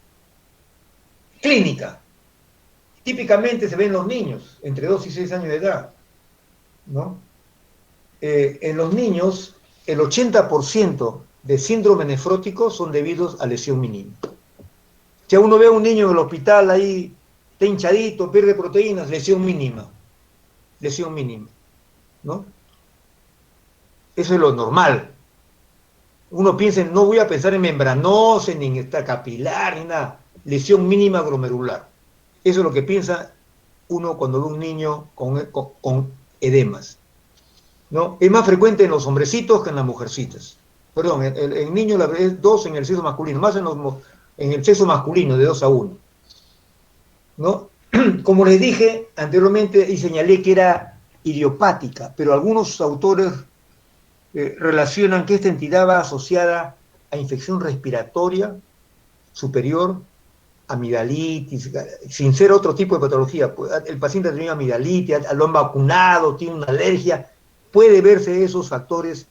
Clínica. Típicamente se ven en los niños, entre 2 y 6 años de edad, ¿no? En los niños, el 80% de síndrome nefrótico son debidos a lesión mínima. Si uno ve a un niño en el hospital ahí, está hinchadito, pierde proteínas, lesión mínima, ¿no? Eso es lo normal. Uno piensa, no voy a pensar en membranosis, ni en esta capilar, ni nada. Lesión mínima glomerular. Eso es lo que piensa uno cuando ve un niño con edemas, ¿no? Es más frecuente en los hombrecitos que en las mujercitas. Perdón, el niño es 2 en el sexo masculino, más en el sexo masculino, de 2 a 1, ¿no? Como les dije anteriormente y señalé que era idiopática, pero algunos autores relacionan que esta entidad va asociada a infección respiratoria superior, amigdalitis, sin ser otro tipo de patología. El paciente ha tenido amigdalitis, lo han vacunado, tiene una alergia, puede verse esos factores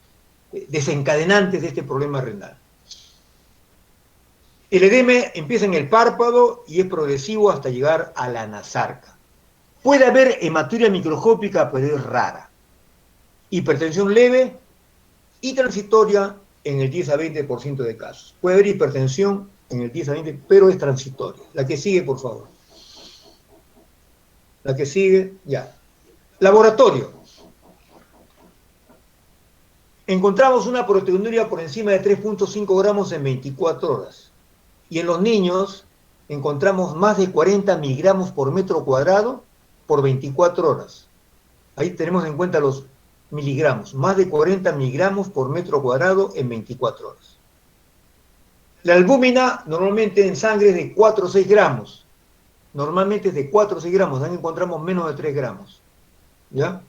desencadenantes de este problema renal. El edema empieza en el párpado y es progresivo hasta llegar a la nasarca. Puede haber hematuria microscópica, pero es rara. Hipertensión leve y transitoria en el 10 a 20% de casos. Puede haber hipertensión en el 10 a 20, pero es transitoria. La que sigue, por favor. La que sigue, ya. Laboratorio. Encontramos una proteinuria por encima de 3.5 gramos en 24 horas. Y en los niños encontramos más de 40 miligramos por metro cuadrado por 24 horas. Ahí tenemos en cuenta los miligramos, más de 40 miligramos por metro cuadrado en 24 horas. La albúmina normalmente en sangre es de 4 o 6 gramos. Normalmente es de 4 o 6 gramos, ahí encontramos menos de 3 gramos. ¿Ya?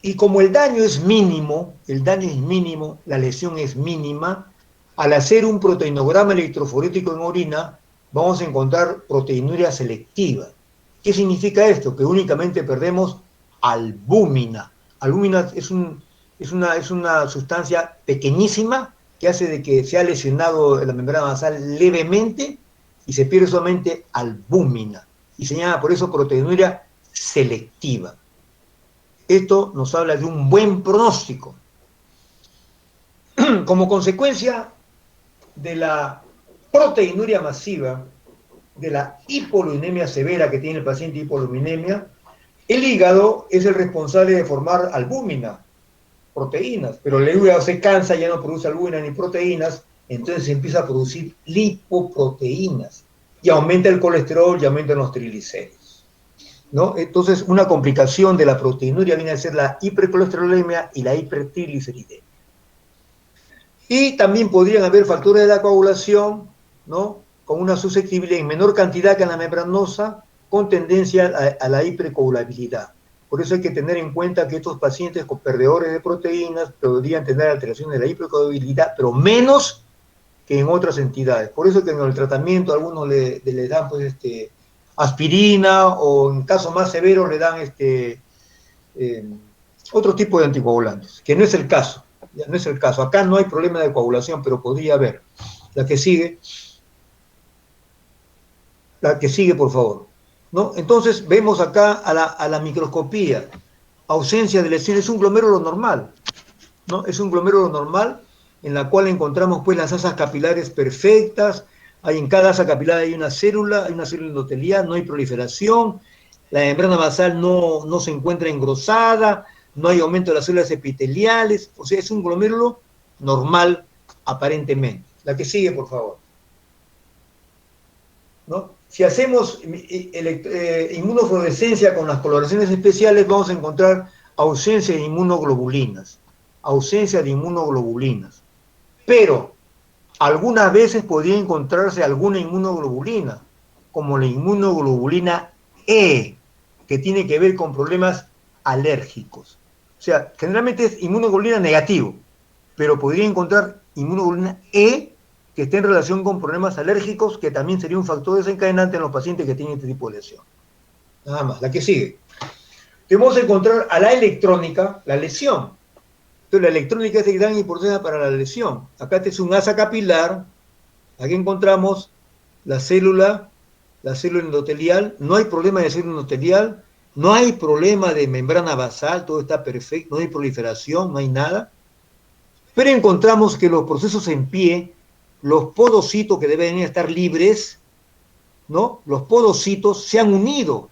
Y como el daño es mínimo, la lesión es mínima, al hacer un proteinograma electroforético en orina, vamos a encontrar proteinuria selectiva. ¿Qué significa esto? Que únicamente perdemos albúmina. Albúmina es una sustancia pequeñísima que hace de que se ha lesionado la membrana basal levemente y se pierde solamente albúmina. Y se llama por eso proteinuria selectiva. Esto nos habla de un buen pronóstico. Como consecuencia de la proteinuria masiva, de la hipoluminemia severa que tiene el paciente hipoluminemia, el hígado es el responsable de formar albúmina, proteínas, pero el hígado se cansa, ya no produce albúmina ni proteínas, entonces se empieza a producir lipoproteínas y aumenta el colesterol y aumentan los triglicéridos, ¿no? Entonces una complicación de la proteinuria viene a ser la hipercolesterolemia y la hipertrigliceridemia. Y también podrían haber factores de la coagulación, ¿no? Con una susceptibilidad en menor cantidad que en la membranosa, con tendencia a la hipercoagulabilidad. Por eso hay que tener en cuenta que estos pacientes con perdedores de proteínas podrían tener alteraciones de la hipercoagulabilidad, pero menos que en otras entidades. Por eso que en el tratamiento a algunos le dan pues, aspirina, o en casos más severos le dan otro tipo de anticoagulantes, que no es el caso. Ya no es el caso. Acá no hay problema de coagulación, pero podría haber. La que sigue, por favor. ¿No? Entonces vemos acá a la microscopía, ausencia de lesiones, es un glomérulo normal, ¿no? Es un glomérulo normal en la cual encontramos pues las asas capilares perfectas, en cada asa capilar hay una célula endotelial, no hay proliferación, la membrana basal no se encuentra engrosada, no hay aumento de las células epiteliales, o sea, es un glomérulo normal aparentemente. La que sigue, por favor. ¿No? Si hacemos inmunofluorescencia con las coloraciones especiales, vamos a encontrar ausencia de inmunoglobulinas. Pero algunas veces podría encontrarse alguna inmunoglobulina, como la inmunoglobulina E, que tiene que ver con problemas alérgicos. O sea, generalmente es inmunoglobulina negativo, pero podría encontrar inmunoglobulina E que esté en relación con problemas alérgicos, que también sería un factor desencadenante en los pacientes que tienen este tipo de lesión. Nada más, la que sigue. Debemos encontrar a la electrónica la lesión. Entonces la electrónica es de gran importancia para la lesión. Acá este es un asa capilar, aquí encontramos la célula endotelial, no hay problema de célula endotelial, no hay problema de membrana basal, todo está perfecto, no hay proliferación, no hay nada, pero encontramos que los procesos en pie, los podocitos que deben estar libres, ¿no? Los podocitos se han unido.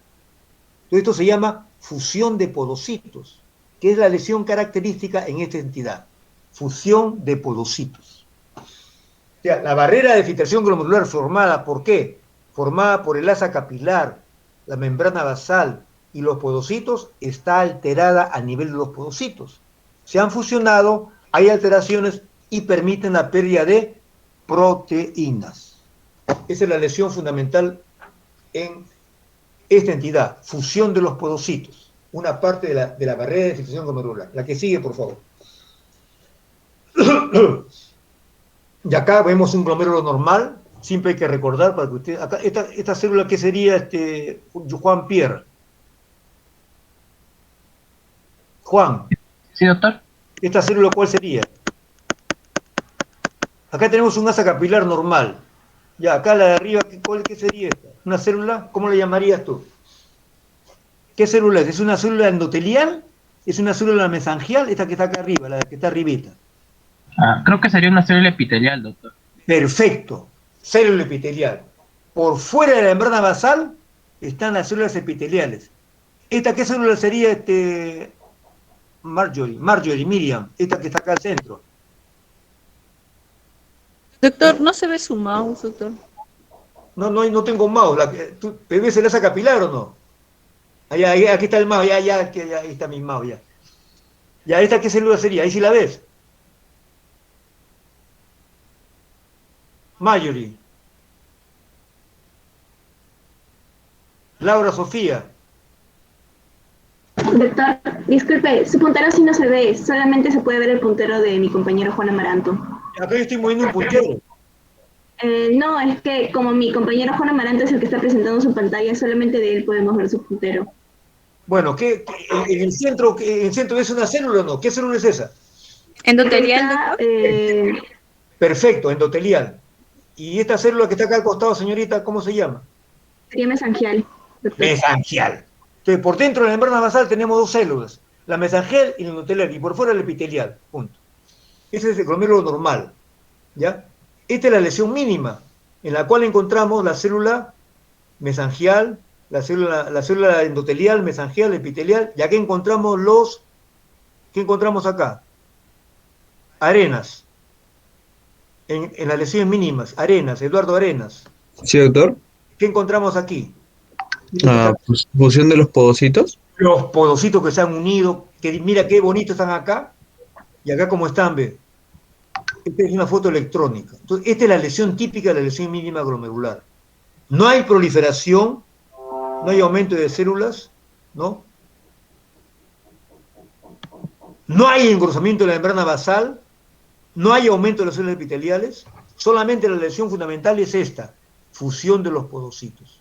Entonces esto se llama fusión de podocitos, que es la lesión característica en esta entidad. Fusión de podocitos. O sea, la barrera de filtración glomerular formada, ¿por qué? Formada por el asa capilar, la membrana basal y los podocitos, está alterada a nivel de los podocitos. Se han fusionado, hay alteraciones y permiten la pérdida de proteínas. Esa es la lesión fundamental en esta entidad, fusión de los podocitos, una parte de la barrera de filtración glomerular. La que sigue, por favor. Y acá vemos un glomérulo normal, siempre hay que recordar para que usted, acá, esta célula, ¿qué sería, Juan Pierre? Juan. Sí, doctor. ¿Esta célula cuál sería? Acá tenemos un asa capilar normal. Ya, acá la de arriba, ¿qué sería esta? ¿Una célula? ¿Cómo le llamarías tú? ¿Qué célula es? ¿Es una célula endotelial? ¿Es una célula mesangial? Esta que está acá arriba, la que está arribita. Creo que sería una célula epitelial, doctor. Perfecto, célula epitelial. Por fuera de la membrana basal están las células epiteliales. ¿Esta qué célula sería, Marjorie, Miriam? Esta que está acá al centro. Doctor, ¿no se ve su mouse, doctor? No tengo mouse. ¿Tú ves el asa capilar o no? Ahí, aquí está el mouse, ahí está mi mouse, ya. Ya, ¿esta qué célula sería? Ahí sí la ves. Marjorie. Laura Sofía. Doctor, disculpe, su puntero sí no se ve, solamente se puede ver el puntero de mi compañero Juan Amaranto. Acá yo estoy moviendo un puntero. No, es que como mi compañero Juan Amaranto es el que está presentando su pantalla, solamente de él podemos ver su puntero. Bueno, en el centro es una célula o no? ¿Qué célula es esa? ¿Endotelial, doctor? Perfecto, endotelial. ¿Y esta célula que está acá al costado, señorita, cómo se llama? Sería mesangial, doctor. Mesangial. Entonces, por dentro de la membrana basal tenemos dos células, la mesangial y la endotelial, y por fuera el epitelial, punto. Ese es el glomérulo normal, ¿ya? Esta es la lesión mínima, en la cual encontramos la célula mesangial, la célula endotelial, mesangial, epitelial, y aquí encontramos ¿qué encontramos acá? Arenas. En las lesiones mínimas, Arenas, Eduardo Arenas. Sí, doctor. ¿Qué encontramos aquí? Fusión de los podocitos. Los podocitos que se han unido, que mira qué bonito están acá, y acá como están, ve. Esta es una foto electrónica. Entonces, esta es la lesión típica de la lesión mínima glomerular. No hay proliferación, no hay aumento de células, ¿no? No hay engrosamiento de la membrana basal, no hay aumento de las células epiteliales, solamente la lesión fundamental es esta, fusión de los podocitos.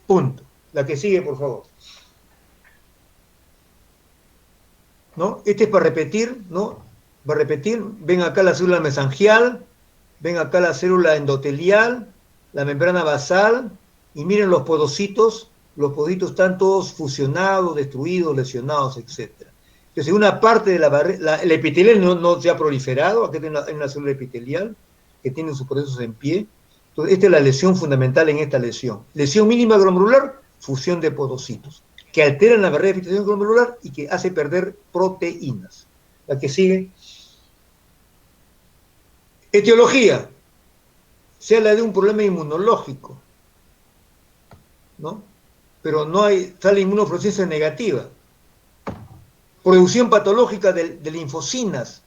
Punto. La que sigue, por favor. ¿No? Este es para repetir, ¿no? Para repetir, ven acá la célula mesangial, ven acá la célula endotelial, la membrana basal, y miren los podocitos están todos fusionados, destruidos, lesionados, etc. Entonces, una parte de la barrera, el epitelial no se ha proliferado, aquí hay una célula epitelial que tiene sus procesos en pie. Entonces, esta es la lesión fundamental en esta lesión. Lesión mínima glomerular, fusión de podocitos, que alteran la barrera de filtración glomerular y que hace perder proteínas. La que sigue. Etiología. Se habla de un problema inmunológico, ¿no? Pero sale inmunoproceso negativa. Producción patológica de linfocinas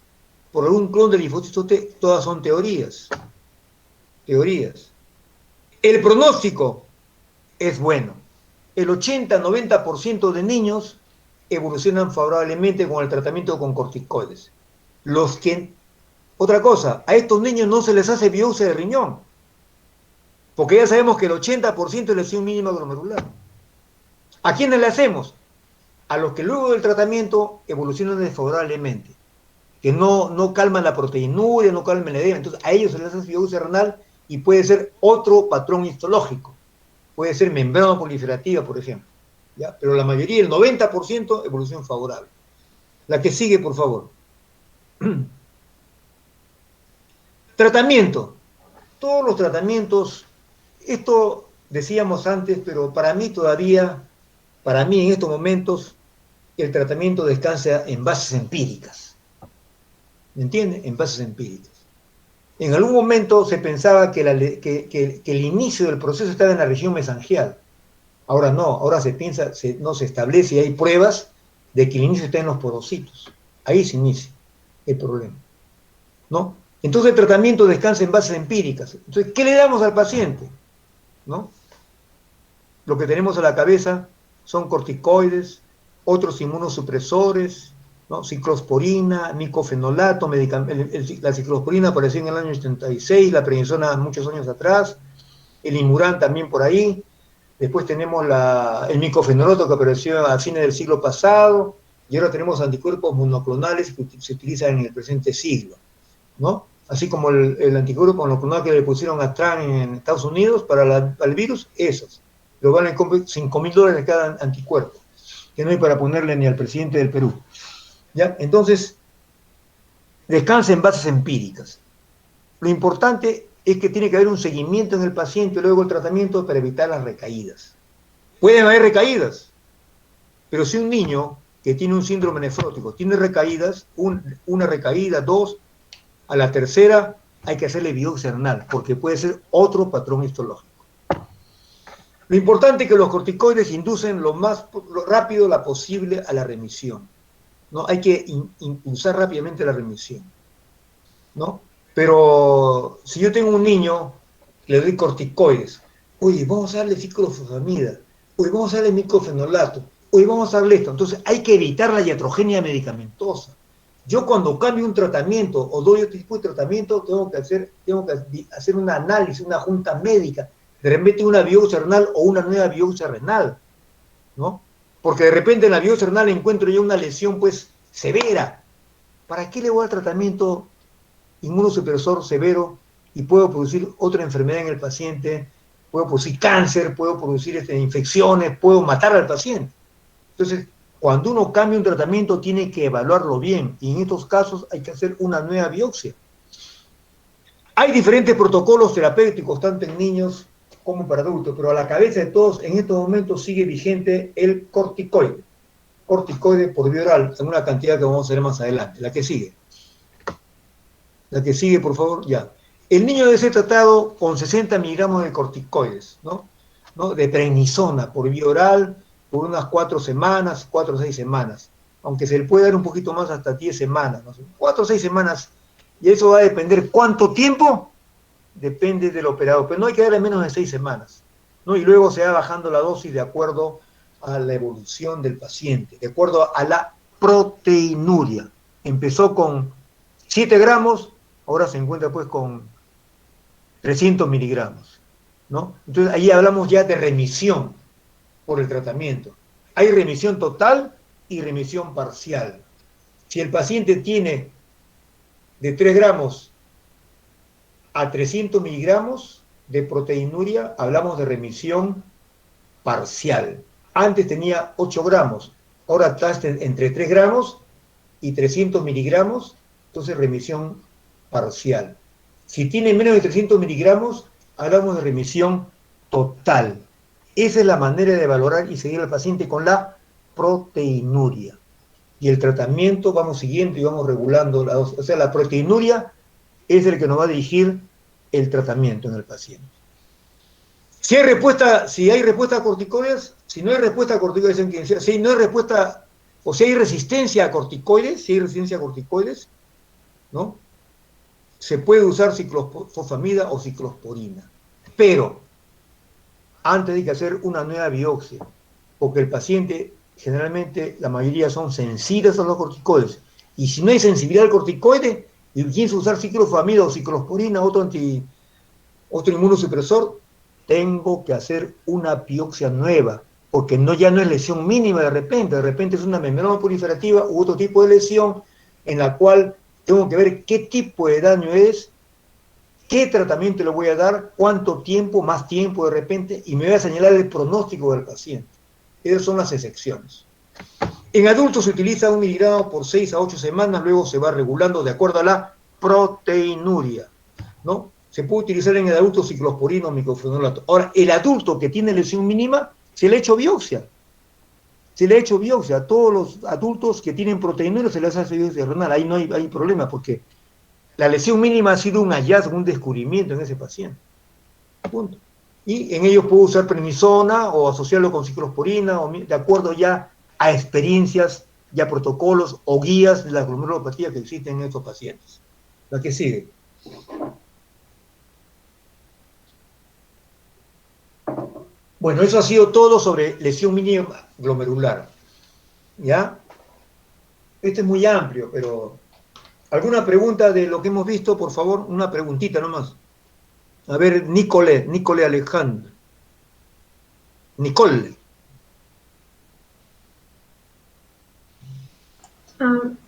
por algún clon de linfocitos T, todas son teorías. Teorías. El pronóstico es bueno. El 80-90% de niños evolucionan favorablemente con el tratamiento con corticoides. Otra cosa, a estos niños no se les hace biopsia de riñón, porque ya sabemos que el 80% es lesión mínima glomerular. ¿A quiénes le hacemos? A los que luego del tratamiento evolucionan desfavorablemente, que no calman la proteinuria, no calman el edema, entonces a ellos se les hace biopsia renal y puede ser otro patrón histológico, puede ser membrana proliferativa, por ejemplo, ¿ya? Pero la mayoría, el 90%, evolución favorable. La que sigue, por favor. Tratamiento. Todos los tratamientos, esto decíamos antes, pero para mí en estos momentos, el tratamiento descansa en bases empíricas. ¿Me entiende? En bases empíricas. En algún momento se pensaba que el inicio del proceso estaba en la región mesangial. Ahora no, ahora se establece y hay pruebas de que el inicio está en los podocitos. Ahí se inicia el problema, ¿no? Entonces el tratamiento descansa en bases empíricas. Entonces, ¿qué le damos al paciente? ¿No? Lo que tenemos a la cabeza son corticoides, otros inmunosupresores, ¿no? Ciclosporina, micofenolato, la ciclosporina apareció en el año 76, la prednisona muchos años atrás, el Imurán también por ahí, después tenemos el micofenolato que apareció a fines del siglo pasado, y ahora tenemos anticuerpos monoclonales que se utilizan en el presente siglo, ¿no? así como el anticuerpo monoclonal que le pusieron a Trump en Estados Unidos para el virus, esos. Lo valen $5.000 cada anticuerpo, que no hay para ponerle ni al presidente del Perú. ¿Ya? Entonces, descansa en bases empíricas. Lo importante es que tiene que haber un seguimiento en el paciente luego el tratamiento para evitar las recaídas. Pueden haber recaídas, pero si un niño que tiene un síndrome nefrótico tiene recaídas, una recaída, dos, a la tercera hay que hacerle biopsia renal, porque puede ser otro patrón histológico. Lo importante es que los corticoides inducen lo rápido posible a la remisión, ¿no? Hay que impulsar rápidamente la remisión, ¿no? Pero si yo tengo un niño, le doy corticoides, oye, vamos a darle ciclofosfamida, oye, vamos a darle miclofenolato, oye, vamos a darle esto. Entonces hay que evitar la iatrogenia medicamentosa. Yo cuando cambio un tratamiento o doy otro tipo de tratamiento, tengo que hacer un análisis, una junta médica, de repente una biopsia renal o una nueva biopsia renal, ¿no? Porque de repente en la biopsia renal encuentro yo una lesión pues severa. ¿Para qué le voy a dar tratamiento inmunosupresor severo y puedo producir otra enfermedad en el paciente? Puedo producir cáncer, puedo producir infecciones, puedo matar al paciente. Entonces, cuando uno cambia un tratamiento tiene que evaluarlo bien y en estos casos hay que hacer una nueva biopsia. Hay diferentes protocolos terapéuticos, tanto en niños como para adultos, pero a la cabeza de todos en estos momentos sigue vigente el corticoide por vía oral, en una cantidad que vamos a ver más adelante. La que sigue. La que sigue, por favor, ya. El niño debe ser tratado con 60 miligramos de corticoides, ¿no? De prednisona por vía oral, por unas 4 semanas, 4 o 6 semanas, aunque se le puede dar un poquito más hasta 10 semanas, ¿no? 4 o 6 semanas, y eso va a depender cuánto tiempo, depende del operador, pero no hay que darle menos de 6 semanas, ¿no? Y luego se va bajando la dosis de acuerdo a la evolución del paciente, de acuerdo a la proteinuria. Empezó con 7 gramos, ahora se encuentra pues con 300 miligramos, ¿no? Entonces ahí hablamos ya de remisión por el tratamiento. Hay remisión total y remisión parcial. Si el paciente tiene de 3 gramos a 300 miligramos de proteinuria, hablamos de remisión parcial. Antes tenía 8 gramos, ahora está entre 3 gramos y 300 miligramos, entonces remisión parcial. Si tiene menos de 300 miligramos, hablamos de remisión total. Esa es la manera de valorar y seguir al paciente con la proteinuria. Y el tratamiento vamos siguiendo y vamos regulando la dosis. O sea, la proteinuria es el que nos va a dirigir el tratamiento en el paciente. Si hay respuesta a corticoides, si no hay respuesta a corticoides, si no hay respuesta, o si hay resistencia a corticoides, ¿no? Se puede usar ciclofosfamida o ciclosporina. Pero antes hay que hacer una nueva biopsia, porque el paciente, generalmente, la mayoría son sensibles a los corticoides. Y si no hay sensibilidad al corticoide, y pienso usar ciclofosfamida o ciclosporina, otro inmunosupresor, tengo que hacer una biopsia nueva, porque ya no es lesión mínima de repente es una membrana proliferativa u otro tipo de lesión en la cual tengo que ver qué tipo de daño es, qué tratamiento le voy a dar, cuánto tiempo, más tiempo de repente, y me voy a señalar el pronóstico del paciente. Esas son las excepciones. En adultos se utiliza 1 miligramo por 6 a 8 semanas, luego se va regulando de acuerdo a la proteinuria, ¿no? Se puede utilizar en el adulto ciclosporina o miclofenolato. Ahora, el adulto que tiene lesión mínima, se le ha hecho biopsia. A todos los adultos que tienen proteinuria se les hace biopsia renal. Ahí no hay problema, porque la lesión mínima ha sido un hallazgo, un descubrimiento en ese paciente. Punto. Y en ellos puedo usar prednisona o asociarlo con ciclosporina, o de acuerdo ya a experiencias, ya protocolos o guías de la glomerulopatía que existen en estos pacientes. La que sigue. Bueno, eso ha sido todo sobre lesión mínima glomerular. ¿Ya? Este es muy amplio, pero ¿alguna pregunta de lo que hemos visto, por favor? Una preguntita nomás. A ver, Nicole Alejandro. Nicole.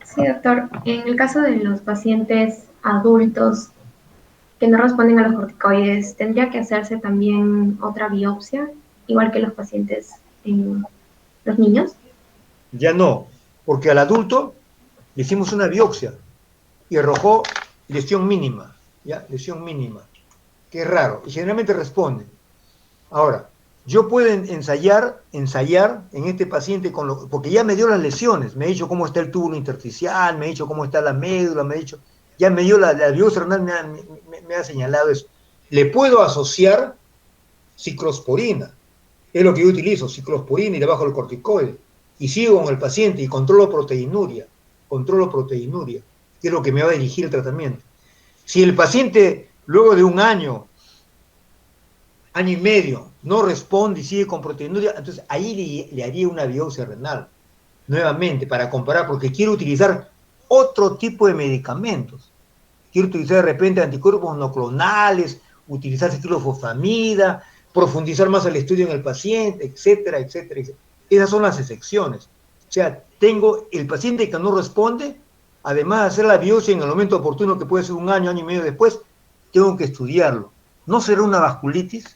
Sí, doctor. En el caso de los pacientes adultos que no responden a los corticoides, ¿tendría que hacerse también otra biopsia, igual que los pacientes, los niños? Ya no, porque al adulto le hicimos una biopsia y arrojó lesión mínima, ¿ya? Lesión mínima, que es raro, y generalmente responde. Ahora, yo puedo ensayar en este paciente, porque ya me dio las lesiones, me ha dicho cómo está el túbulo intersticial, me ha dicho cómo está la médula, me ha dicho, ya me dio la biopsia renal, me ha señalado eso. Le puedo asociar ciclosporina, es lo que yo utilizo, ciclosporina, y le bajo el corticoide, y sigo con el paciente y controlo proteinuria, que es lo que me va a dirigir el tratamiento. Si el paciente, luego de un año y medio, no responde y sigue con proteinuria, entonces ahí le haría una biopsia renal, nuevamente, para comparar, porque quiero utilizar otro tipo de medicamentos. Quiero utilizar de repente anticuerpos monoclonales, utilizar ciclofosfamida, profundizar más el estudio en el paciente, etcétera, etcétera, etcétera. Esas son las excepciones. O sea, tengo el paciente que no responde, además de hacer la biopsia en el momento oportuno, que puede ser un año y medio después, tengo que estudiarlo. ¿No será una vasculitis?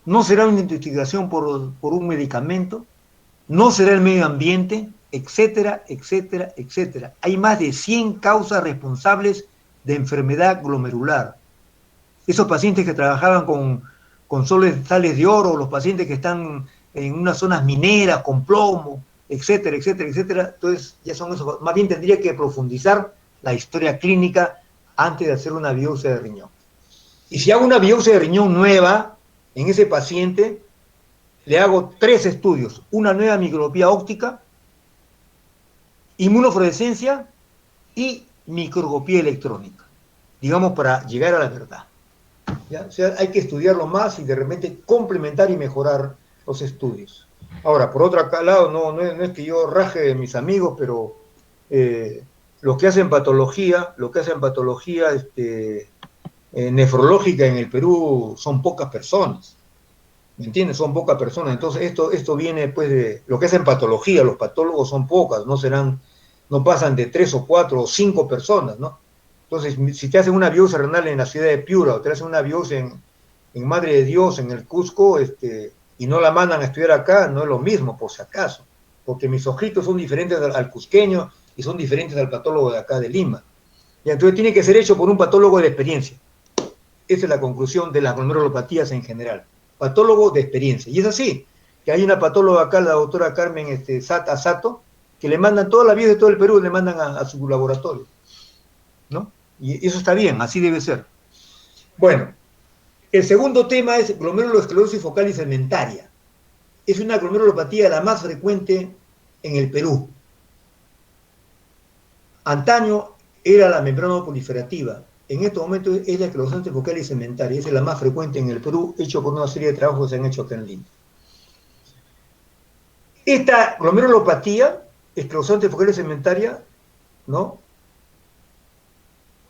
¿No será una intoxicación por un medicamento? ¿No será el medio ambiente? Etcétera, etcétera, etcétera. Hay más de 100 causas responsables de enfermedad glomerular. Esos pacientes que trabajaban con sales de oro, los pacientes que están en unas zonas mineras, con plomo, etcétera, etcétera, etcétera, entonces ya son esos. Más bien tendría que profundizar la historia clínica antes de hacer una biopsia de riñón. Y si hago una biopsia de riñón nueva en ese paciente, le hago 3 estudios: una nueva microscopía óptica, inmunofluorescencia y microscopía electrónica, digamos, para llegar a la verdad. ¿Ya? O sea, hay que estudiarlo más y de repente complementar y mejorar los estudios. Ahora, por otro lado, no es que yo raje de mis amigos, pero los que hacen patología, nefrológica en el Perú son pocas personas, ¿me entiendes? Son pocas personas. Entonces esto viene pues de lo que hacen patología. Los patólogos son pocas, no pasan de 3 o 4 o 5 personas, ¿no? Entonces, si te hacen una biopsia renal en la ciudad de Piura, o te hacen una biopsia en Madre de Dios, en el Cusco, y no la mandan a estudiar acá, no es lo mismo, por si acaso, porque mis ojitos son diferentes al cusqueño y son diferentes al patólogo de acá de Lima. Y entonces tiene que ser hecho por un patólogo de experiencia. Esa es la conclusión de las glomerulopatías en general. Patólogo de experiencia. Y es así, que hay una patóloga acá, la doctora Carmen Sato, que le mandan toda la vida de todo el Perú, le mandan a su laboratorio, ¿no? Y eso está bien, así debe ser. Bueno, el segundo tema es glomerulosclerosis focal y segmentaria. Es una glomerulopatía la más frecuente en el Perú. Antaño era la membrana proliferativa. En estos momentos es la esclerosis focal y segmentaria. Es la más frecuente en el Perú, hecho por una serie de trabajos que se han hecho acá en Lima. Esta glomerulopatía, esclerosis focal y segmentaria, ¿no?,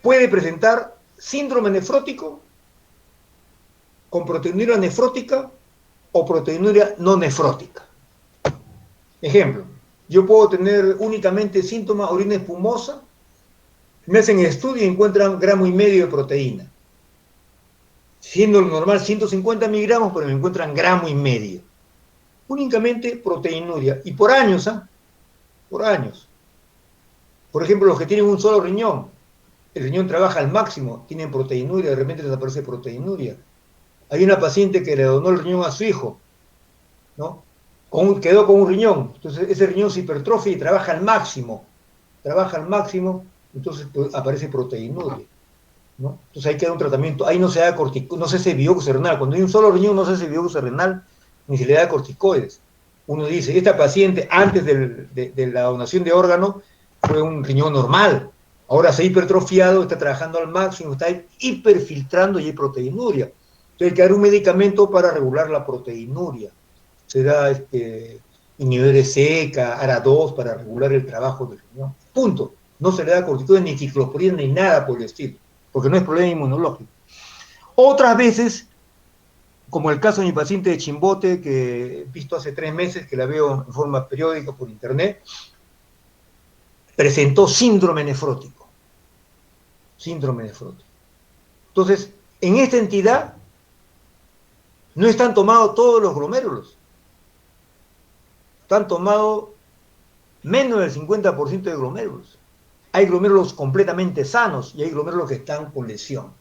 puede presentar síndrome nefrótico con proteinuria nefrótica o proteinuria no nefrótica. Ejemplo, yo puedo tener únicamente síntomas, orina espumosa, me hacen estudio y encuentran 1,5 gramos de proteína. Siendo lo normal 150 miligramos, pero me encuentran 1,5 gramos. Únicamente proteinuria. Y por años, por años. Por ejemplo, los que tienen un solo riñón, el riñón trabaja al máximo, tienen proteinuria, de repente desaparece proteinuria. Hay una paciente que le donó el riñón a su hijo, ¿no? Quedó con un riñón, entonces ese riñón se hipertrofia y trabaja al máximo, entonces pues, aparece proteinuria, ¿no? Entonces ahí queda un tratamiento, ahí no se da no se hace biopsia renal, cuando hay un solo riñón no se hace biopsia renal, ni se le da corticoides. Uno dice, esta paciente antes de la donación de órgano fue un riñón normal, ahora se ha hipertrofiado, está trabajando al máximo, está hiperfiltrando y hay proteinuria. Entonces hay que dar un medicamento para regular la proteinuria. Se da inhibidores seca, ARA2 para regular el trabajo del riñón. Punto. No se le da corticoides ni ciclosporina ni nada por el estilo, porque no es problema inmunológico. Otras veces, como el caso de mi paciente de Chimbote, que he visto hace 3 meses, que la veo en forma periódica por internet, presentó síndrome nefrótico. síndrome nefrótico. Entonces, en esta entidad no están tomados todos los glomérulos. Están tomados menos del 50% de glomérulos. Hay glomérulos completamente sanos y hay glomérulos que están con lesión.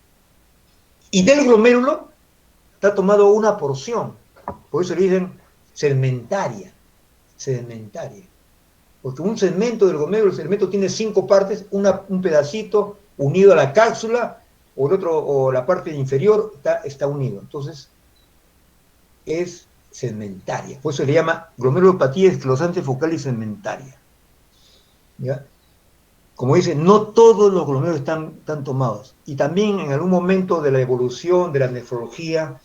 Y del glomérulo está tomado una porción. Por eso le dicen segmentaria. Segmentaria. Porque un segmento del glomérulo, el segmento tiene 5 partes, un pedacito unido a la cápsula, o el otro, o la parte inferior está unido. Entonces, es segmentaria. Por eso le llama glomerulopatía esclerosante focal y segmentaria. ¿Ya? Como dice, no todos los glomérulos están tomados. Y también en algún momento de la evolución de la nefrología,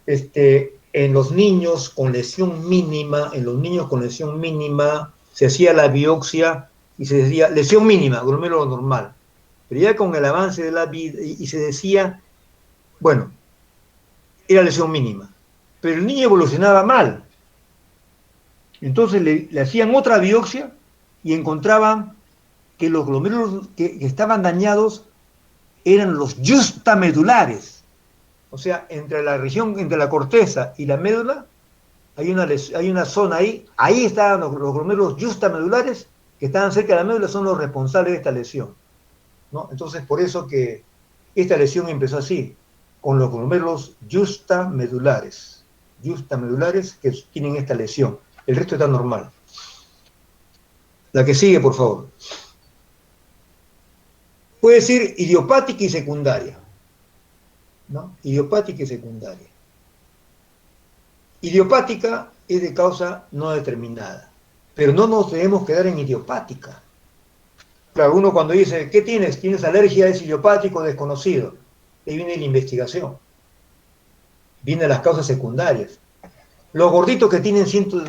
en los niños con lesión mínima, se hacía la biopsia y se decía lesión mínima, glomérulo normal. Pero ya con el avance de la vida, y se decía, bueno, era lesión mínima. Pero el niño evolucionaba mal. Entonces le hacían otra biopsia y encontraban que los glomérulos que estaban dañados eran los justamedulares. O sea, entre la región, entre la corteza y la médula, hay una zona ahí estaban los glomérulos justamedulares que estaban cerca de la médula, son los responsables de esta lesión, ¿no? Entonces, por eso que esta lesión empezó así, con los glomérulos justamedulares que tienen esta lesión. El resto está normal. La que sigue, por favor. Puede decir idiopática y secundaria, ¿no? Idiopática y secundaria. Idiopática es de causa no determinada, pero no nos debemos quedar en idiopática. Claro, uno cuando dice, ¿qué tienes? ¿Tienes alergia? Es idiopático desconocido. Ahí viene la investigación. Vienen las causas secundarias. Los gorditos que tienen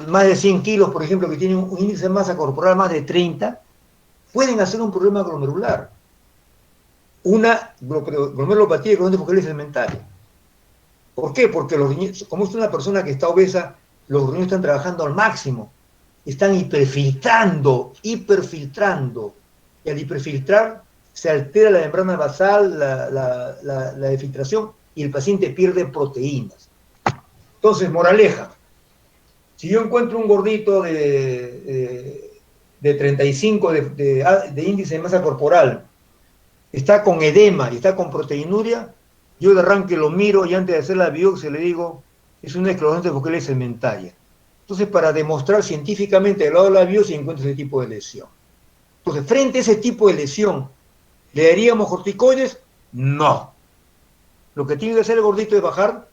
más de 100 kilos, por ejemplo, que tienen un índice de masa corporal más de 30, pueden hacer un problema glomerular. Una glomerulopatía esclerosante focal y segmentaria. ¿Por qué? Porque los riñones, como es una persona que está obesa, los riñones están trabajando al máximo, están hiperfiltrando, y al hiperfiltrar se altera la membrana basal, la filtración, y el paciente pierde proteínas. Entonces, moraleja, si yo encuentro un gordito de 35 de índice de masa corporal, está con edema y está con proteinuria, yo de arranque lo miro y antes de hacer la biopsia le digo, es una esclerosante focal y segmentaria. Entonces, para demostrar científicamente del lado de la biopsia, encuentro ese tipo de lesión. Entonces, frente a ese tipo de lesión, ¿le daríamos corticoides? No. Lo que tiene que hacer el gordito es bajar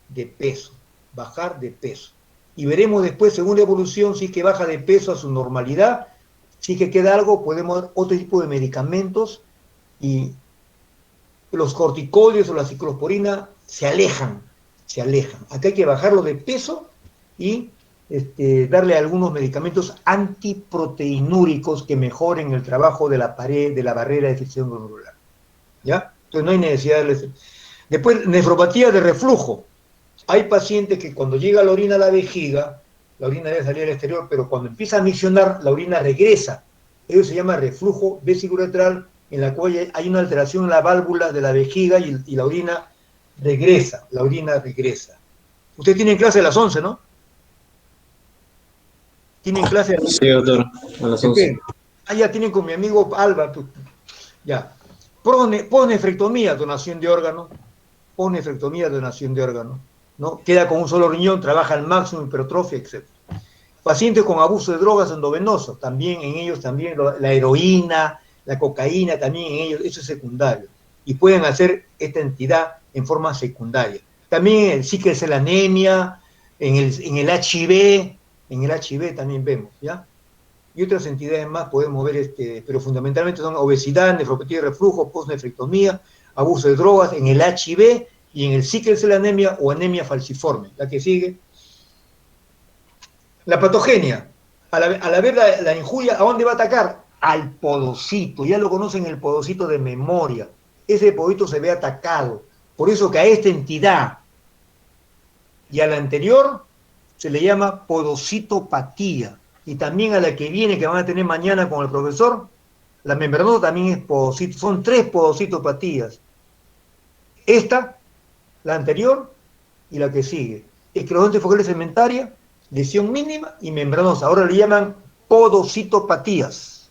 de peso. Y veremos después, según la evolución, si es que baja de peso a su normalidad, si es que queda algo, podemos dar otro tipo de medicamentos y los corticoides o la ciclosporina se alejan. Acá hay que bajarlo de peso y darle algunos medicamentos antiproteinúricos que mejoren el trabajo de la pared, de la barrera de filtración glomerular. ¿Ya? Entonces no hay necesidad de... Después, nefropatía de reflujo. Hay pacientes que cuando llega la orina a la vejiga, la orina debe salir al exterior, pero cuando empieza a miccionar, la orina regresa. Eso se llama reflujo vesicouretral, en la cual hay una alteración en la válvula de la vejiga y la orina regresa. Ustedes tienen clase a las 11, ¿no? ¿Tienen clase a las 11? Sí, doctor, a las 11. Ah, ya tienen con mi amigo Alba. Ya. Posnefrectomía, donación de órganos. ¿No? Queda con un solo riñón, trabaja al máximo, hipertrofia, etc. Pacientes con abuso de drogas endovenosos, también en ellos la heroína, la cocaína, también en ellos, eso es secundario. Y pueden hacer esta entidad en forma secundaria. También el síquel cell anemia, en el HIV también vemos, ¿ya? Y otras entidades más podemos ver, pero fundamentalmente son obesidad, nefropatía de reflujo, posnefrectomía, abuso de drogas, en el HIV y en el síquel cell anemia o anemia falciforme. La que sigue. La patogenia. Al haber la injuria, ¿a dónde va a atacar? Al podocito. Ya lo conocen, el podocito de memoria. Ese podocito se ve atacado. Por eso que a esta entidad y a la anterior se le llama podocitopatía. Y también a la que viene, que van a tener mañana con el profesor, La membranosa también es podocito, son 3 podocitopatías. Esta, la anterior y la que sigue. Esclerosis focal segmentaria, lesión mínima y membranosa. Ahora le llaman podocitopatías.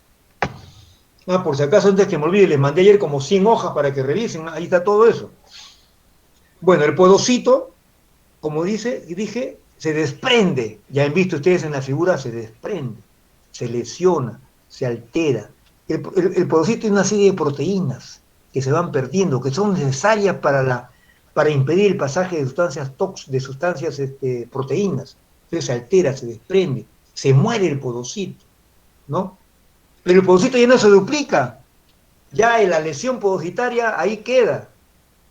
Por si acaso, antes que me olvide, les mandé ayer como 100 hojas para que revisen, ahí está todo eso. Bueno, el podocito, como dije, se desprende. Ya han visto ustedes en la figura, se desprende, se lesiona, se altera. El podocito tiene una serie de proteínas que se van perdiendo, que son necesarias para impedir el pasaje de sustancias proteínas. Entonces se altera, se desprende, se muere el podocito, ¿no? Pero el podocito ya no se duplica, ya en la lesión podocitaria ahí queda,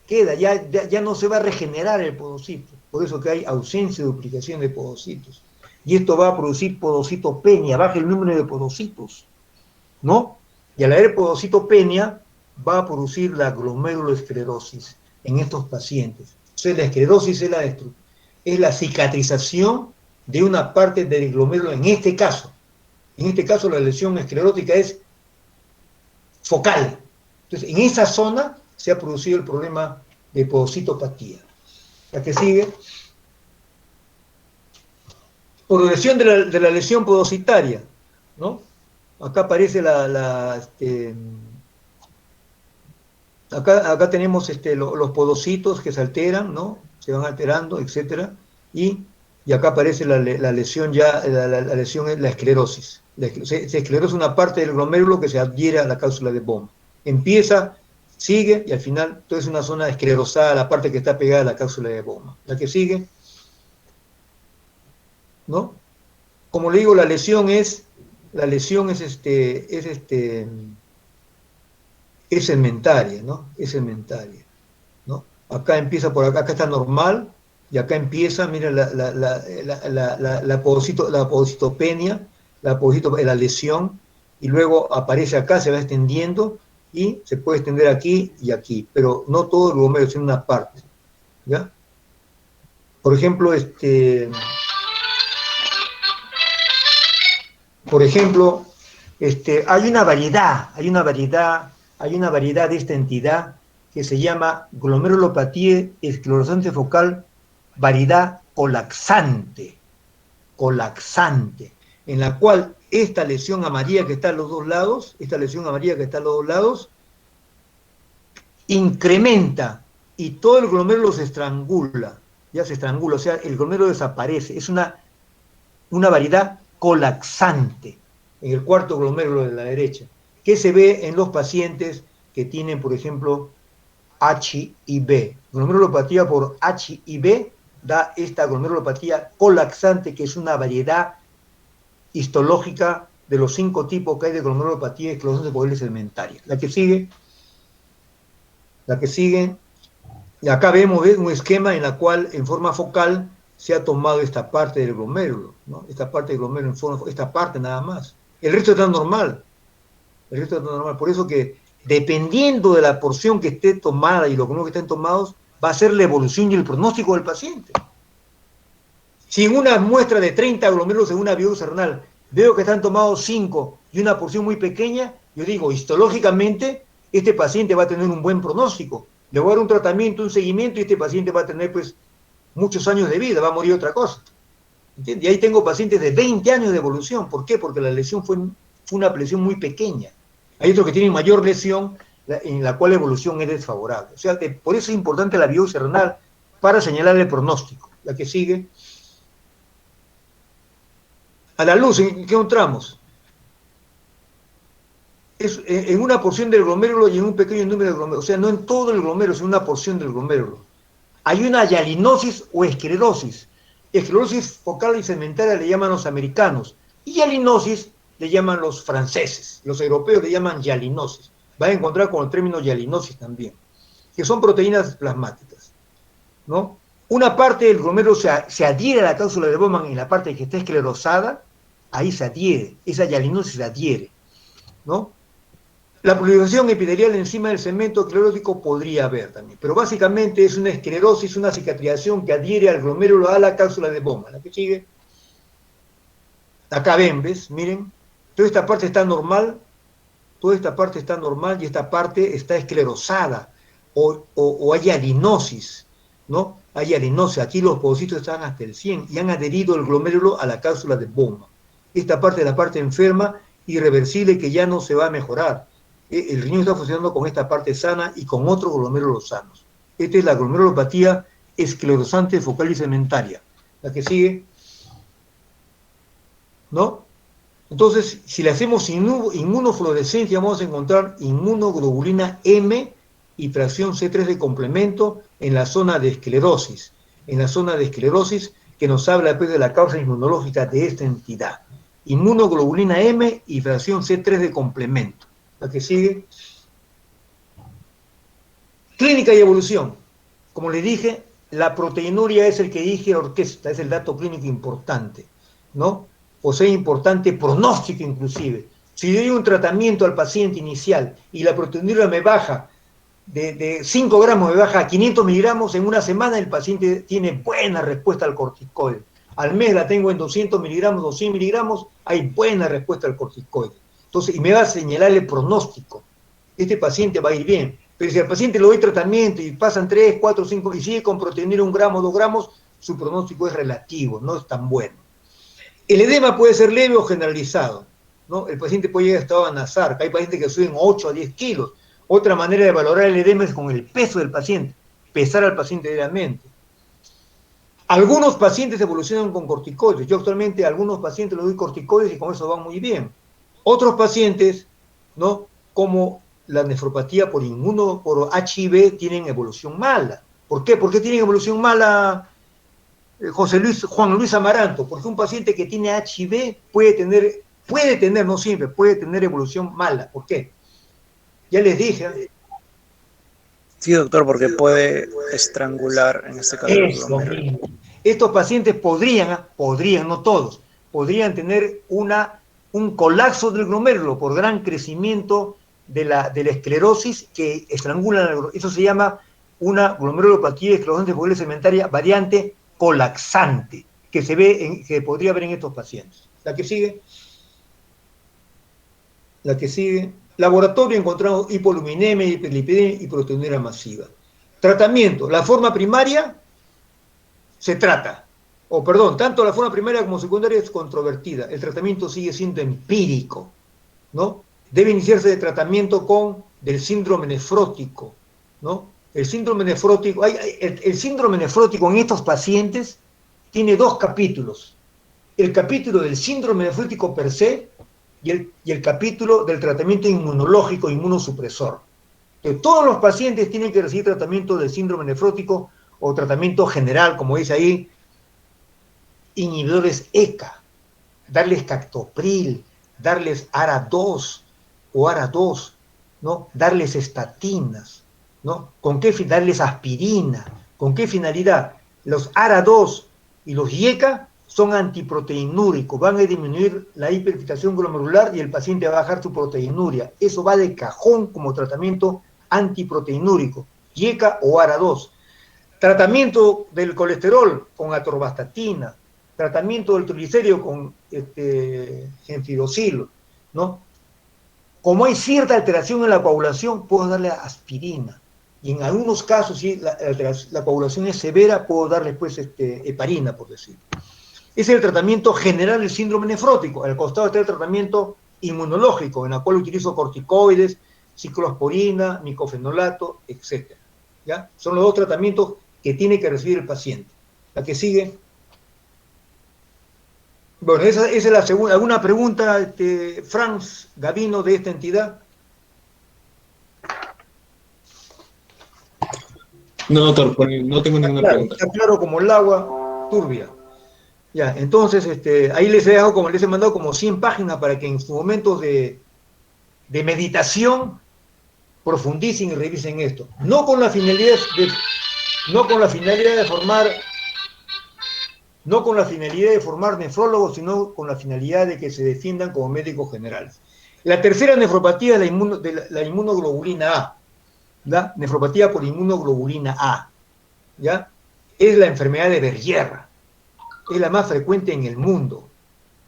ya no se va a regenerar el podocito, por eso que hay ausencia de duplicación de podocitos. Y esto va a producir podocitopenia, baja el número de podocitos, ¿no? Y al haber podocitopenia, va a producir la glomerulosclerosis en estos pacientes. Entonces la esclerosis es la cicatrización de una parte del glomérulo, en este caso la lesión esclerótica es focal. Entonces en esa zona se ha producido el problema de podocitopatía. La que sigue. Progresión de la lesión podocitaria, ¿no? Acá aparece acá tenemos los podocitos que se alteran, ¿no? Se van alterando, etcétera, y acá aparece la lesión ya, la lesión es la esclerosis. Se esclerosa una parte del glomérulo que se adhiere a la cápsula de Bowman. Empieza, sigue, y al final toda es una zona esclerosada, la parte que está pegada a la cápsula de Bowman. La que sigue, ¿no? Como le digo, la lesión es segmentaria, ¿no? Es segmentaria, ¿no? Acá empieza por acá está normal, y acá empieza, mira, la podocitopenia, la lesión, y luego aparece acá, se va extendiendo, y se puede extender aquí y aquí, pero no todo el glomérulo, sino una parte, ¿ya? Por ejemplo, hay una variedad de esta entidad que se llama glomerulopatía esclerosante focal, variedad colapsante, en la cual esta lesión amarilla que está a los dos lados, incrementa y todo el glomérulo se estrangula, o sea, el glomérulo desaparece, es una variedad colapsante en el cuarto glomérulo de la derecha, que se ve en los pacientes que tienen, por ejemplo, HIV. Glomerulopatía por HIV da esta glomerulopatía colapsante, que es una variedad histológica de los 5 tipos que hay de glomerulopatía esclerosante focal segmentaria. La que sigue, y acá vemos un esquema en la cual en forma focal se ha tomado esta parte del glomérulo, ¿no? Esta parte del glomérulo, esta parte nada más. El resto está normal. Por eso que, dependiendo de la porción que esté tomada y los glomérulos que estén tomados, va a ser la evolución y el pronóstico del paciente. Si en una muestra de 30 glomérulos en una biopsia renal veo que están tomados 5 y una porción muy pequeña, yo digo, histológicamente, este paciente va a tener un buen pronóstico. Le voy a dar un tratamiento, un seguimiento, y este paciente va a tener, pues, muchos años de vida, va a morir otra cosa. ¿Entiendes? Y ahí tengo pacientes de 20 años de evolución. ¿Por qué? Porque la lesión fue una lesión muy pequeña. Hay otros que tienen mayor lesión, en la cual la evolución es desfavorable. O sea, por eso es importante la biopsia renal, para señalar el pronóstico. La que sigue. A la luz, ¿en qué encontramos? Es en una porción del glomérulo y en un pequeño número de glomérulos. O sea, no en todo el glomérulo, sino en una porción del glomérulo. Hay una hialinosis o esclerosis. Esclerosis focal y segmentaria le llaman los americanos, y hialinosis le llaman los franceses. Los europeos le llaman hialinosis. Va a encontrar con el término hialinosis también, que son proteínas plasmáticas, ¿no? Una parte del glomérulo se adhiere a la cápsula de Bowman en la parte que está esclerosada, ahí se adhiere, esa hialinosis se adhiere, ¿no? La proliferación epitelial encima del segmento esclerótico podría haber también, pero básicamente es una esclerosis, una cicatrización que adhiere al glomérulo, a la cápsula de Bowman. La que sigue. Acá ven, ¿ves? Miren, toda esta parte está normal, toda esta parte está normal y esta parte está esclerosada, o hay alinosis, ¿no? Hay alinosis, aquí los pocitos están hasta el 100 y han adherido el glomérulo a la cápsula de Bowman. Esta parte es la parte enferma, irreversible, que ya no se va a mejorar. El riñón está funcionando con esta parte sana y con otros glomérulos sanos. Esta es la glomerulopatía esclerosante focal y segmentaria. La que sigue, ¿no? Entonces, si le hacemos inmunofluorescencia, vamos a encontrar inmunoglobulina M y fracción C3 de complemento en la zona de esclerosis. En la zona de esclerosis, que nos habla después de la causa inmunológica de esta entidad. Inmunoglobulina M y fracción C3 de complemento. La que sigue. Clínica y evolución. Como les dije, la proteinuria es el que dirige la orquesta, es el dato clínico importante, ¿no? Posee importante pronóstico inclusive. Si yo doy un tratamiento al paciente inicial y la proteinuria me baja de 5 gramos, me baja a 500 miligramos, en una semana el paciente tiene buena respuesta al corticoide. Al mes la tengo en 200 miligramos, 200 miligramos, hay buena respuesta al corticoide. Entonces, y me va a señalar el pronóstico. Este paciente va a ir bien. Pero si al paciente le doy tratamiento y pasan 3, 4, 5 y sigue con proteinuria 1 gramo, 2 gramos, su pronóstico es relativo, no es tan bueno. El edema puede ser leve o generalizado, ¿no? El paciente puede llegar a estado anasarca, hay pacientes que suben 8 a 10 kilos. Otra manera de valorar el edema es con el peso del paciente, pesar al paciente diariamente. Algunos pacientes evolucionan con corticoides. Yo actualmente a algunos pacientes les doy corticoides y con eso van muy bien. Otros pacientes, ¿no?, como la nefropatía por HIV, tienen evolución mala. ¿Por qué? ¿Por qué tienen evolución mala, Juan Luis Amaranto? Porque un paciente que tiene HIV puede tener, no siempre, puede tener evolución mala. ¿Por qué? Ya les dije. Sí, doctor, porque puede estrangular, en este caso, el glomérulo. Estos pacientes podrían, no todos, podrían tener un colapso del glomérulo por gran crecimiento de la esclerosis que estrangula. Eso se llama una glomerulopatía esclerosante focal segmentaria variante colapsante, que se podría ver en estos pacientes. La que sigue. Laboratorio encontrado hipoluminemia, hiperlipidemia y proteinuria masiva. Tratamiento. La forma primaria se trata. Tanto la forma primaria como secundaria es controvertida. El tratamiento sigue siendo empírico, ¿no? Debe iniciarse de tratamiento del síndrome nefrótico, ¿no? El síndrome nefrótico, el síndrome nefrótico en estos pacientes tiene 2 capítulos. El capítulo del síndrome nefrótico per se y el capítulo del tratamiento inmunológico, inmunosupresor. Entonces, todos los pacientes tienen que recibir tratamiento del síndrome nefrótico o tratamiento general, como dice ahí, inhibidores ECA, darles captopril, darles ARA2 o ARA2, ¿no? Darles estatinas, ¿no? ¿Con qué fin? Darles aspirina. ¿Con qué finalidad? Los ARA2 y los IECA son antiproteinúricos, van a disminuir la hiperfiltración glomerular y el paciente va a bajar su proteinuria. Eso va de cajón como tratamiento antiproteinúrico, IECA o ARA2. Tratamiento del colesterol con atorvastatina, tratamiento del triglicérido con genfirocilo, ¿no? Como hay cierta alteración en la coagulación, puedo darle aspirina. Y en algunos casos, si la coagulación es severa, puedo darle pues heparina, por decir. Ese es el tratamiento general del síndrome nefrótico. Al costado está el tratamiento inmunológico, en el cual utilizo corticoides, ciclosporina, micofenolato, etc. ¿Ya? Son los 2 tratamientos que tiene que recibir el paciente. La que sigue. Bueno, esa es la segunda. ¿Alguna pregunta, Franz Gavino, de esta entidad? No, doctor, no tengo ninguna pregunta. Está claro como el agua turbia. Ya, entonces, ahí les he dejado, como les he mandado, como 100 páginas para que en sus momentos de meditación profundicen y revisen esto. No con la finalidad de formar nefrólogos, sino con la finalidad de que se defiendan como médicos generales. La tercera nefropatía es la inmunoglobulina A, ¿ya? Nefropatía por inmunoglobulina A, ¿ya? Es la enfermedad de Bergera, es la más frecuente en el mundo,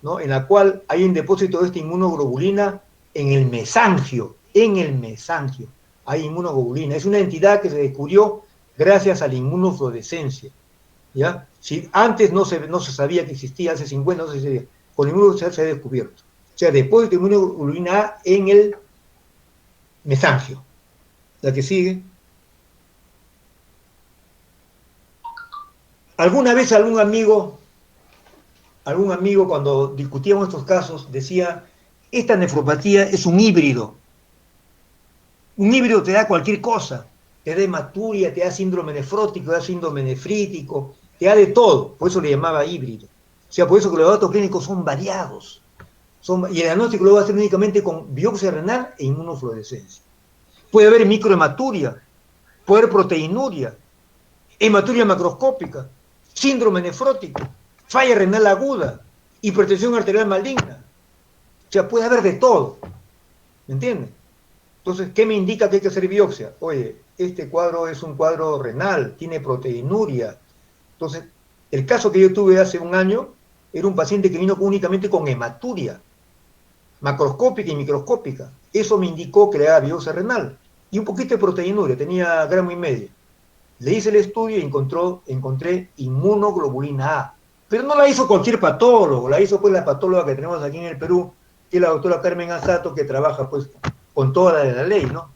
¿no? En la cual hay un depósito de esta inmunoglobulina en el mesangio, hay inmunoglobulina. Es una entidad que se descubrió gracias a la inmunofluorescencia, ¿ya? Si antes no se sabía que existía, hace 50 no se sabía, con la inmunofluorescencia se ha descubierto. O sea, depósito de inmunoglobulina A en el mesangio. La que sigue. ¿Alguna vez algún amigo cuando discutíamos estos casos decía, esta nefropatía es un híbrido? Un híbrido te da cualquier cosa, te da hematuria, te da síndrome nefrótico, te da síndrome nefrítico, te da de todo, por eso le llamaba híbrido. O sea, por eso que los datos clínicos son variados. Y el diagnóstico lo va a hacer únicamente con biopsia renal e inmunofluorescencia. Puede haber microhematuria, puede haber proteinuria, hematuria macroscópica, síndrome nefrótico, falla renal aguda, hipertensión arterial maligna. O sea, puede haber de todo. ¿Me entiendes? Entonces, ¿qué me indica que hay que hacer biopsia? Oye, este cuadro es un cuadro renal, tiene proteinuria. Entonces, el caso que yo tuve hace un año era un paciente que vino únicamente con hematuria, macroscópica y microscópica. Eso me indicó que le daba biopsia renal. Y un poquito de proteinuria, tenía 1,5 gramos. Le hice el estudio y encontré inmunoglobulina A. Pero no la hizo cualquier patólogo, la hizo pues la patóloga que tenemos aquí en el Perú, que es la doctora Carmen Asato, que trabaja pues con toda la de la ley, ¿no?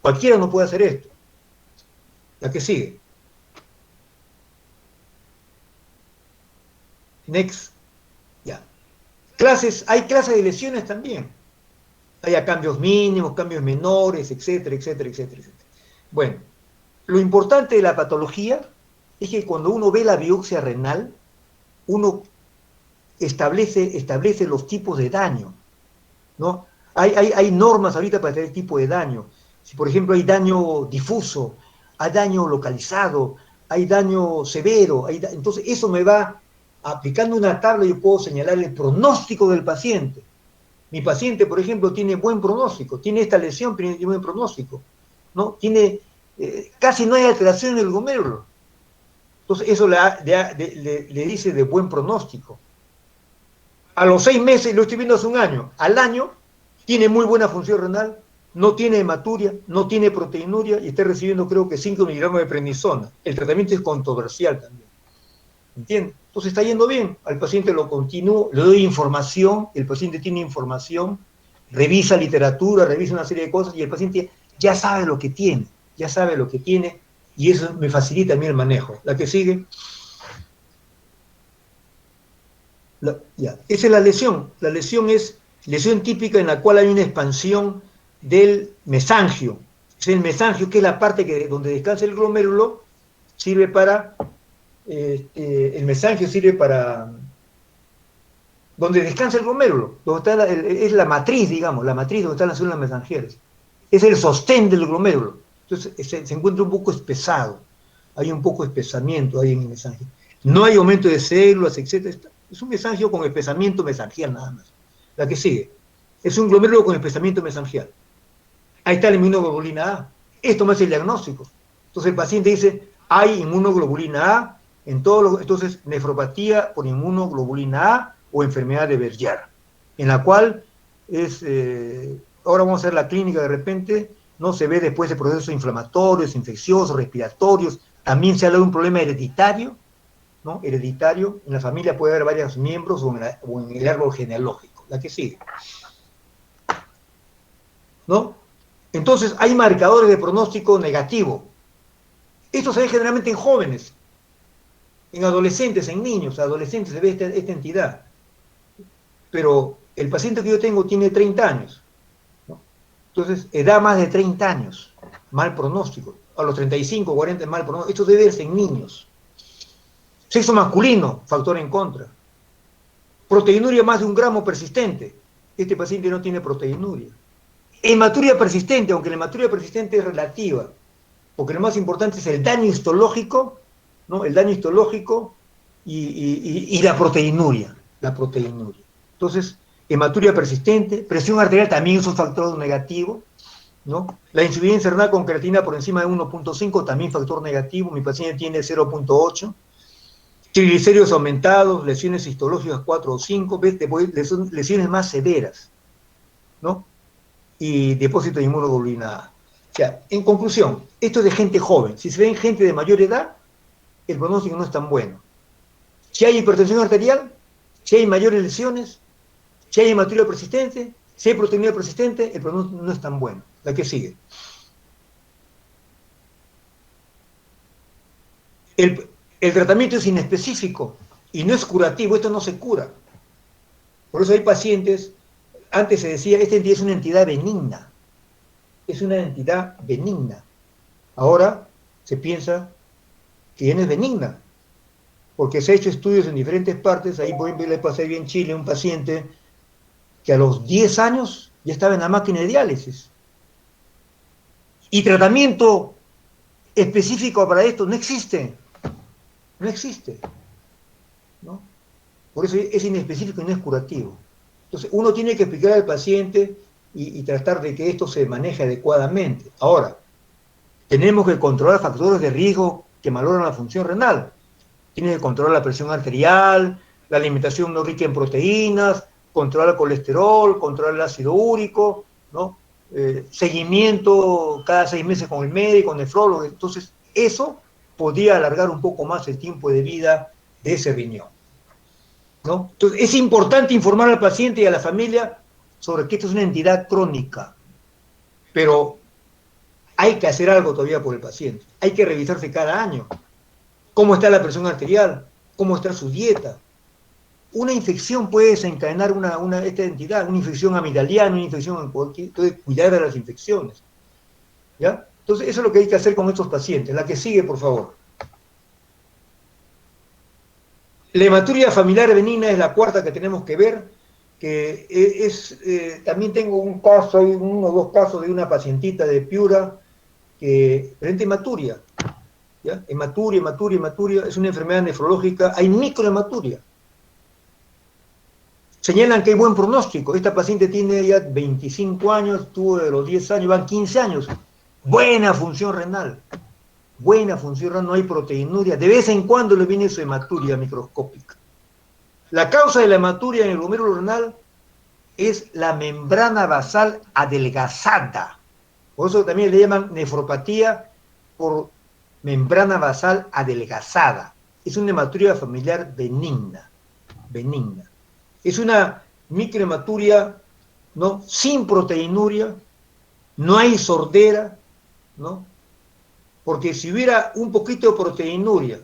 Cualquiera no puede hacer esto. La que sigue. Next. Ya. Hay clases de lesiones también. Hay cambios mínimos, cambios menores, etcétera, etcétera, etcétera, etcétera. Bueno, lo importante de la patología es que cuando uno ve la biopsia renal, uno establece los tipos de daño, ¿no? Hay normas ahorita para tener tipo de daño. Si, por ejemplo, hay daño difuso, hay daño localizado, hay daño severo, entonces eso me va aplicando una tabla, yo puedo señalar el pronóstico del paciente. Mi paciente, por ejemplo, tiene buen pronóstico, tiene esta lesión, pero tiene buen pronóstico, ¿no? Casi no hay alteración en el glomérulo. Entonces eso le dice de buen pronóstico. A los 6 meses, lo estoy viendo hace un año, al año tiene muy buena función renal, no tiene hematuria, no tiene proteinuria y está recibiendo creo que 5 miligramos de prednisona. El tratamiento es controversial también. ¿Entiendes? Entonces está yendo bien. Al paciente lo continúo, le doy información, el paciente tiene información, revisa literatura, revisa una serie de cosas y el paciente ya sabe lo que tiene, y eso me facilita a mí el manejo. La que sigue. Esa es la lesión. La lesión es lesión típica en la cual hay una expansión del mesangio. Es el mesangio, que es la parte donde descansa el glomérulo, sirve para... el mesangio sirve para... donde descansa el glomérulo, donde está es la matriz, digamos, la matriz donde están las células mesangieras. Es el sostén del glomérulo. Entonces se encuentra un poco espesado. Hay un poco de espesamiento ahí en el mesangio. No hay aumento de células, etc. Es un mesangio con espesamiento mesangial nada más. La que sigue. Es un glomérulo con espesamiento mesangial. Ahí está la inmunoglobulina A. Esto me hace el diagnóstico. Entonces el paciente dice, hay inmunoglobulina A en todos los... Entonces, nefropatía por inmunoglobulina A o enfermedad de Berger, en la cual es... ahora vamos a hacer la clínica de repente, no se ve después de procesos inflamatorios, infecciosos, respiratorios. También se habla de un problema hereditario, ¿no? Hereditario. En la familia puede haber varios miembros o en el árbol genealógico. La que sigue. ¿No? Entonces, hay marcadores de pronóstico negativo. Esto se ve generalmente en jóvenes, en adolescentes, en niños, adolescentes se ve esta entidad. Pero el paciente que yo tengo tiene 30 años. ¿No? Entonces, edad más de 30 años, mal pronóstico. A los 35, 40, mal pronóstico. Esto debe verse en niños. Sexo masculino, factor en contra. Proteinuria más de 1 gramo persistente. Este paciente no tiene proteinuria. Hematuria persistente, aunque la hematuria persistente es relativa, porque lo más importante es el daño histológico, ¿no? El daño histológico y la proteinuria. Entonces, hematuria persistente, presión arterial también es un factor negativo, ¿no? La insuficiencia renal con creatina por encima de 1.5 también factor negativo, mi paciente tiene 0.8. Triglicéridos aumentados, lesiones histológicas 4 o 5, lesiones más severas, ¿no? y depósito de inmunoglobulina A. O sea, en conclusión, esto es de gente joven. Si se ve en gente de mayor edad, el pronóstico no es tan bueno. Si hay hipertensión arterial, si hay mayores lesiones, si hay hematuria persistente, si hay proteinuria persistente, el pronóstico no es tan bueno. La que sigue. El tratamiento es inespecífico y no es curativo, esto no se cura. Por eso hay pacientes, antes se decía, esta entidad es una entidad benigna. Es una entidad benigna. Ahora se piensa que ya no es benigna, porque se ha hecho estudios en diferentes partes. Ahí, por ejemplo, le pasé bien en Chile a un paciente que a los 10 años ya estaba en la máquina de diálisis. Y tratamiento específico para esto no existe. No existe, ¿no? Por eso es inespecífico y no es curativo. Entonces, uno tiene que explicar al paciente y tratar de que esto se maneje adecuadamente. Ahora, tenemos que controlar factores de riesgo que malogran la función renal. Tienes que controlar la presión arterial, la alimentación no rica en proteínas, controlar el colesterol, controlar el ácido úrico, ¿no? Seguimiento cada 6 meses con el médico, nefrólogo. Entonces, eso podría alargar un poco más el tiempo de vida de ese riñón, ¿no? Entonces, es importante informar al paciente y a la familia sobre que esto es una entidad crónica, pero hay que hacer algo todavía por el paciente. Hay que revisarse cada año. ¿Cómo está la presión arterial? ¿Cómo está su dieta? Una infección puede desencadenar esta entidad, una infección amigdaliana, una infección en cualquier... Entonces, cuidar de las infecciones, ¿ya? Entonces, eso es lo que hay que hacer con estos pacientes. La que sigue, por favor. La hematuria familiar benigna es la cuarta que tenemos que ver, que también tengo un caso, hay 1 o 2 casos de una pacientita de Piura que presenta hematuria, ¿ya? Hematuria, es una enfermedad nefrológica, hay microhematuria. Señalan que hay buen pronóstico. Esta paciente tiene ya 25 años, tuvo de los 10 años, van 15 años. Buena función renal, no hay proteinuria. De vez en cuando le viene su hematuria microscópica. La causa de la hematuria en el glomérulo renal es la membrana basal adelgazada. Por eso también le llaman nefropatía por membrana basal adelgazada. Es una hematuria familiar benigna. Es una microhematuria, ¿no?, sin proteinuria, no hay sordera, ¿no? Porque si hubiera un poquito de proteinuria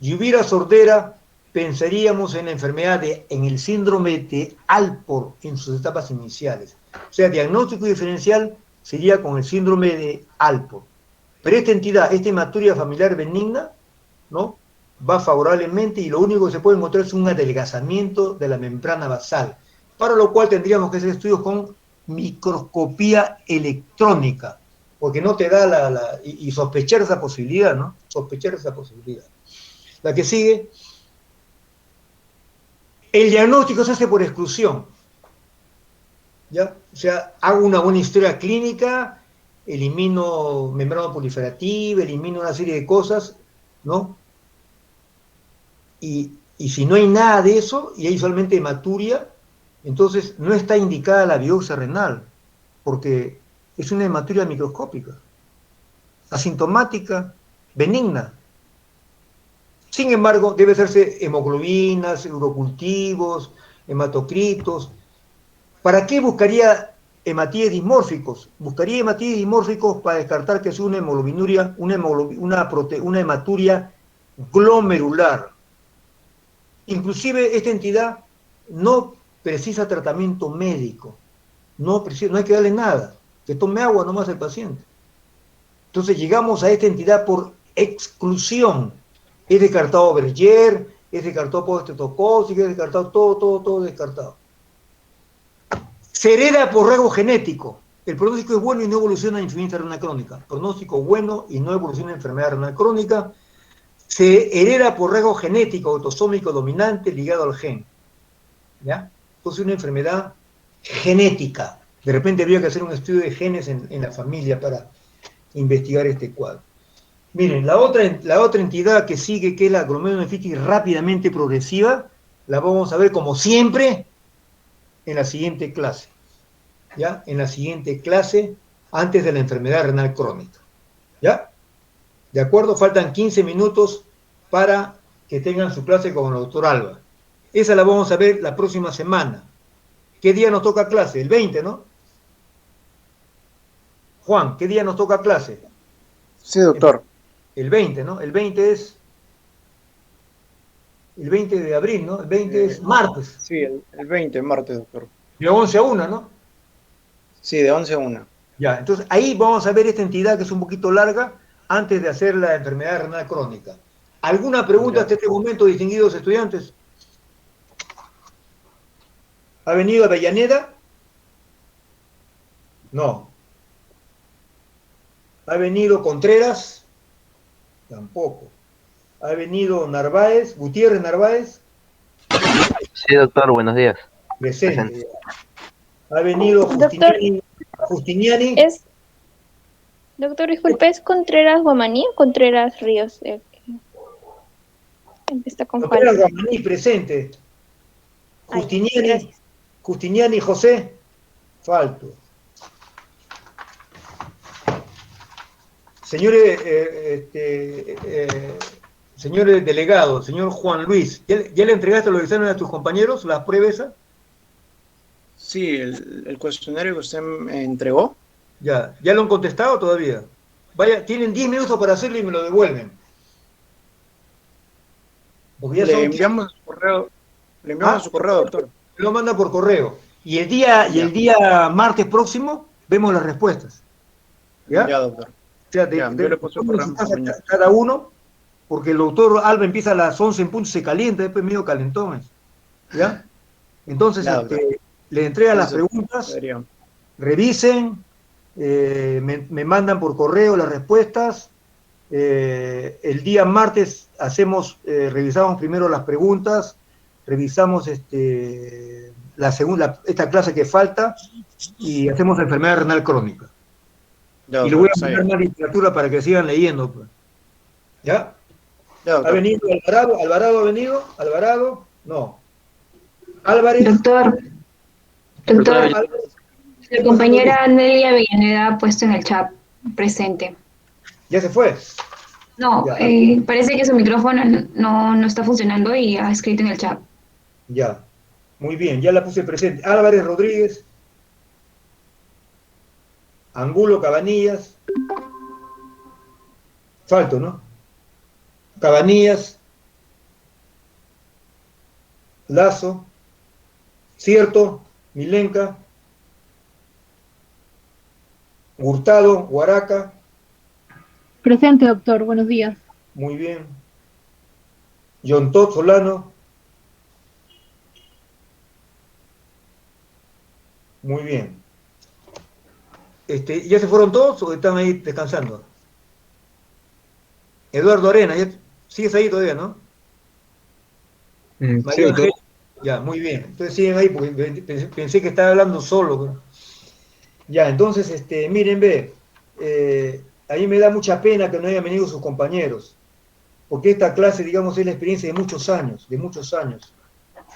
y hubiera sordera, pensaríamos en la enfermedad en el síndrome de Alport en sus etapas iniciales. O sea, diagnóstico diferencial sería con el síndrome de Alport. Pero esta entidad, esta hematuria familiar benigna, ¿no?, va favorablemente y lo único que se puede encontrar es un adelgazamiento de la membrana basal, para lo cual tendríamos que hacer estudios con microscopía electrónica, porque no te da y sospechar esa posibilidad, ¿no? Sospechar esa posibilidad. La que sigue. El diagnóstico se hace por exclusión, ¿ya? O sea, hago una buena historia clínica, elimino membrana proliferativa, elimino una serie de cosas, ¿no? Y si no hay nada de eso, y hay solamente hematuria, entonces no está indicada la biopsia renal, porque es una hematuria microscópica, asintomática, benigna. Sin embargo, debe hacerse hemoglobinas, urocultivos, hematocritos. ¿Para qué buscaría hematíes dismórficos? Buscaría hematíes dismórficos para descartar que es una hemoglobinuria, una hematuria glomerular. Inclusive esta entidad no precisa tratamiento médico, no hay que darle nada, que tome agua nomás el paciente. Entonces llegamos a esta entidad por exclusión. Es descartado Berger, es descartado postestocosis, es descartado todo descartado. Se hereda por rasgo genético. El pronóstico es bueno y no evoluciona en insuficiencia renal crónica. Pronóstico bueno y no evoluciona en enfermedad renal crónica. Se hereda por rasgo genético, autosómico dominante ligado al gen, ¿ya? Entonces es una enfermedad genética. De repente habría que hacer un estudio de genes en la familia para investigar este cuadro. Miren, la otra entidad que sigue, que es la glomerulonefritis rápidamente progresiva, la vamos a ver como siempre en la siguiente clase. ¿ya? En la siguiente clase, antes de la enfermedad renal crónica, ¿ya? ¿De acuerdo? Faltan 15 minutos para que tengan su clase con el doctor Alba. Esa la vamos a ver la próxima semana. ¿Qué día nos toca clase? El 20, ¿no? Juan, ¿qué día nos toca clase? Sí, doctor. El 20, ¿no? El 20 es... El 20 de abril, ¿no? El 20 es martes. Sí, el 20, martes, doctor. De 11 a 1, ¿no? Sí, de 11 a 1. Ya, entonces ahí vamos a ver esta entidad que es un poquito larga antes de hacer la enfermedad renal crónica. ¿Alguna pregunta hasta este momento, distinguidos estudiantes? ¿Ha venido Avellaneda? No. ¿Ha venido Contreras? Tampoco. ¿Ha venido Narváez? ¿Gutiérrez Narváez? Sí, doctor, buenos días. Presente. ¿Ha venido Doctor, Justiniani? doctor, disculpe, ¿es Contreras Guamaní o Contreras Ríos? Está con Contreras falta. Guamaní, presente. Justiniani, gracias. Justiniani José, falto. Señores, señores delegados, señor Juan Luis, ¿ya le entregaste los exámenes a tus compañeros, las pruebas? Sí, el cuestionario que usted me entregó. ¿Ya lo han contestado todavía? Vaya, tienen 10 minutos para hacerlo y me lo devuelven. Porque ya Le son enviamos su correo, su correo, doctor. lo manda por correo. Y el día martes próximo vemos las respuestas. ¿Ya? Ya, doctor. O sea, Ya, yo le puse el correo mañana. cada uno, porque el doctor Alba empieza a las 11 en punto, se calienta, después medio calentón. ¿Ya? Entonces, Ya, doctor. le entregan las Entonces, preguntas, revisen, me mandan por correo las respuestas. El día martes revisamos primero las preguntas, revisamos esta clase que falta y hacemos enfermedad renal crónica. Ya, y le voy a mandar más literatura para que sigan leyendo. Pues. ¿Ya? Ya, ¿Ha venido Alvarado? ¿Alvarado ha venido? ¿Alvarado? No. ¿Álvarez? Doctor, Álvarez. la compañera Nelia Avellaneda ha puesto en el chat presente. ¿Ya se fue? No, Ya. parece que su micrófono no está funcionando y ha escrito en el chat. Ya. Muy bien, ya la puse presente. Álvarez Rodríguez. Angulo Cabanillas. Falto, ¿no? Cabanillas. Lazo. Cierto. Milenca. Hurtado. Huaraca. Presente, doctor. Buenos días. Muy bien. Yontot Solano. Muy bien. ¿Ya se fueron todos o están ahí descansando? Eduardo Arena, ¿sigues ahí todavía, no? Sí, doctor. Ya, muy bien. Entonces siguen ahí porque pensé que estaba hablando solo. Ya, entonces, miren, a mí me da mucha pena que no hayan venido sus compañeros, porque esta clase, digamos, es la experiencia de muchos años, y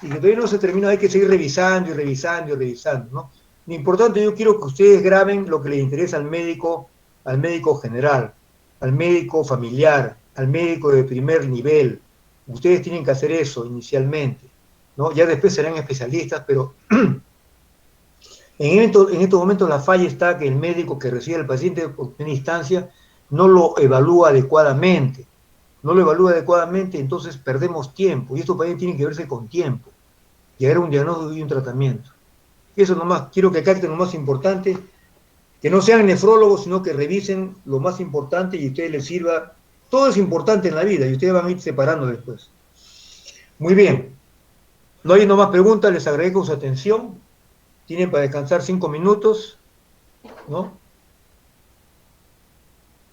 que todavía no se termina, hay que seguir revisando y revisando y revisando, ¿no? Lo importante, yo quiero que ustedes graben lo que les interesa al médico general, al médico familiar, al médico de primer nivel. Ustedes tienen que hacer eso inicialmente, ¿no? Ya después serán especialistas, pero en estos momentos la falla está que el médico que recibe al paciente por primera instancia no lo evalúa adecuadamente. Entonces perdemos tiempo, y esto también tiene que verse con tiempo, llegar a un diagnóstico y un tratamiento. Eso nomás, quiero que capten lo más importante, que no sean nefrólogos, sino que revisen lo más importante y a ustedes les sirva. Todo es importante en la vida y ustedes van a ir separando después. Muy bien. No hay más preguntas, les agradezco su atención. Tienen para descansar 5 minutos, ¿no?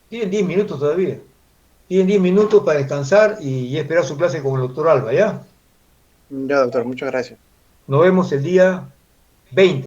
Tienen 10 minutos todavía. Tienen 10 minutos para descansar y esperar su clase con el doctor Alba, ¿ya? Ya, doctor, muchas gracias. Nos vemos el día 20.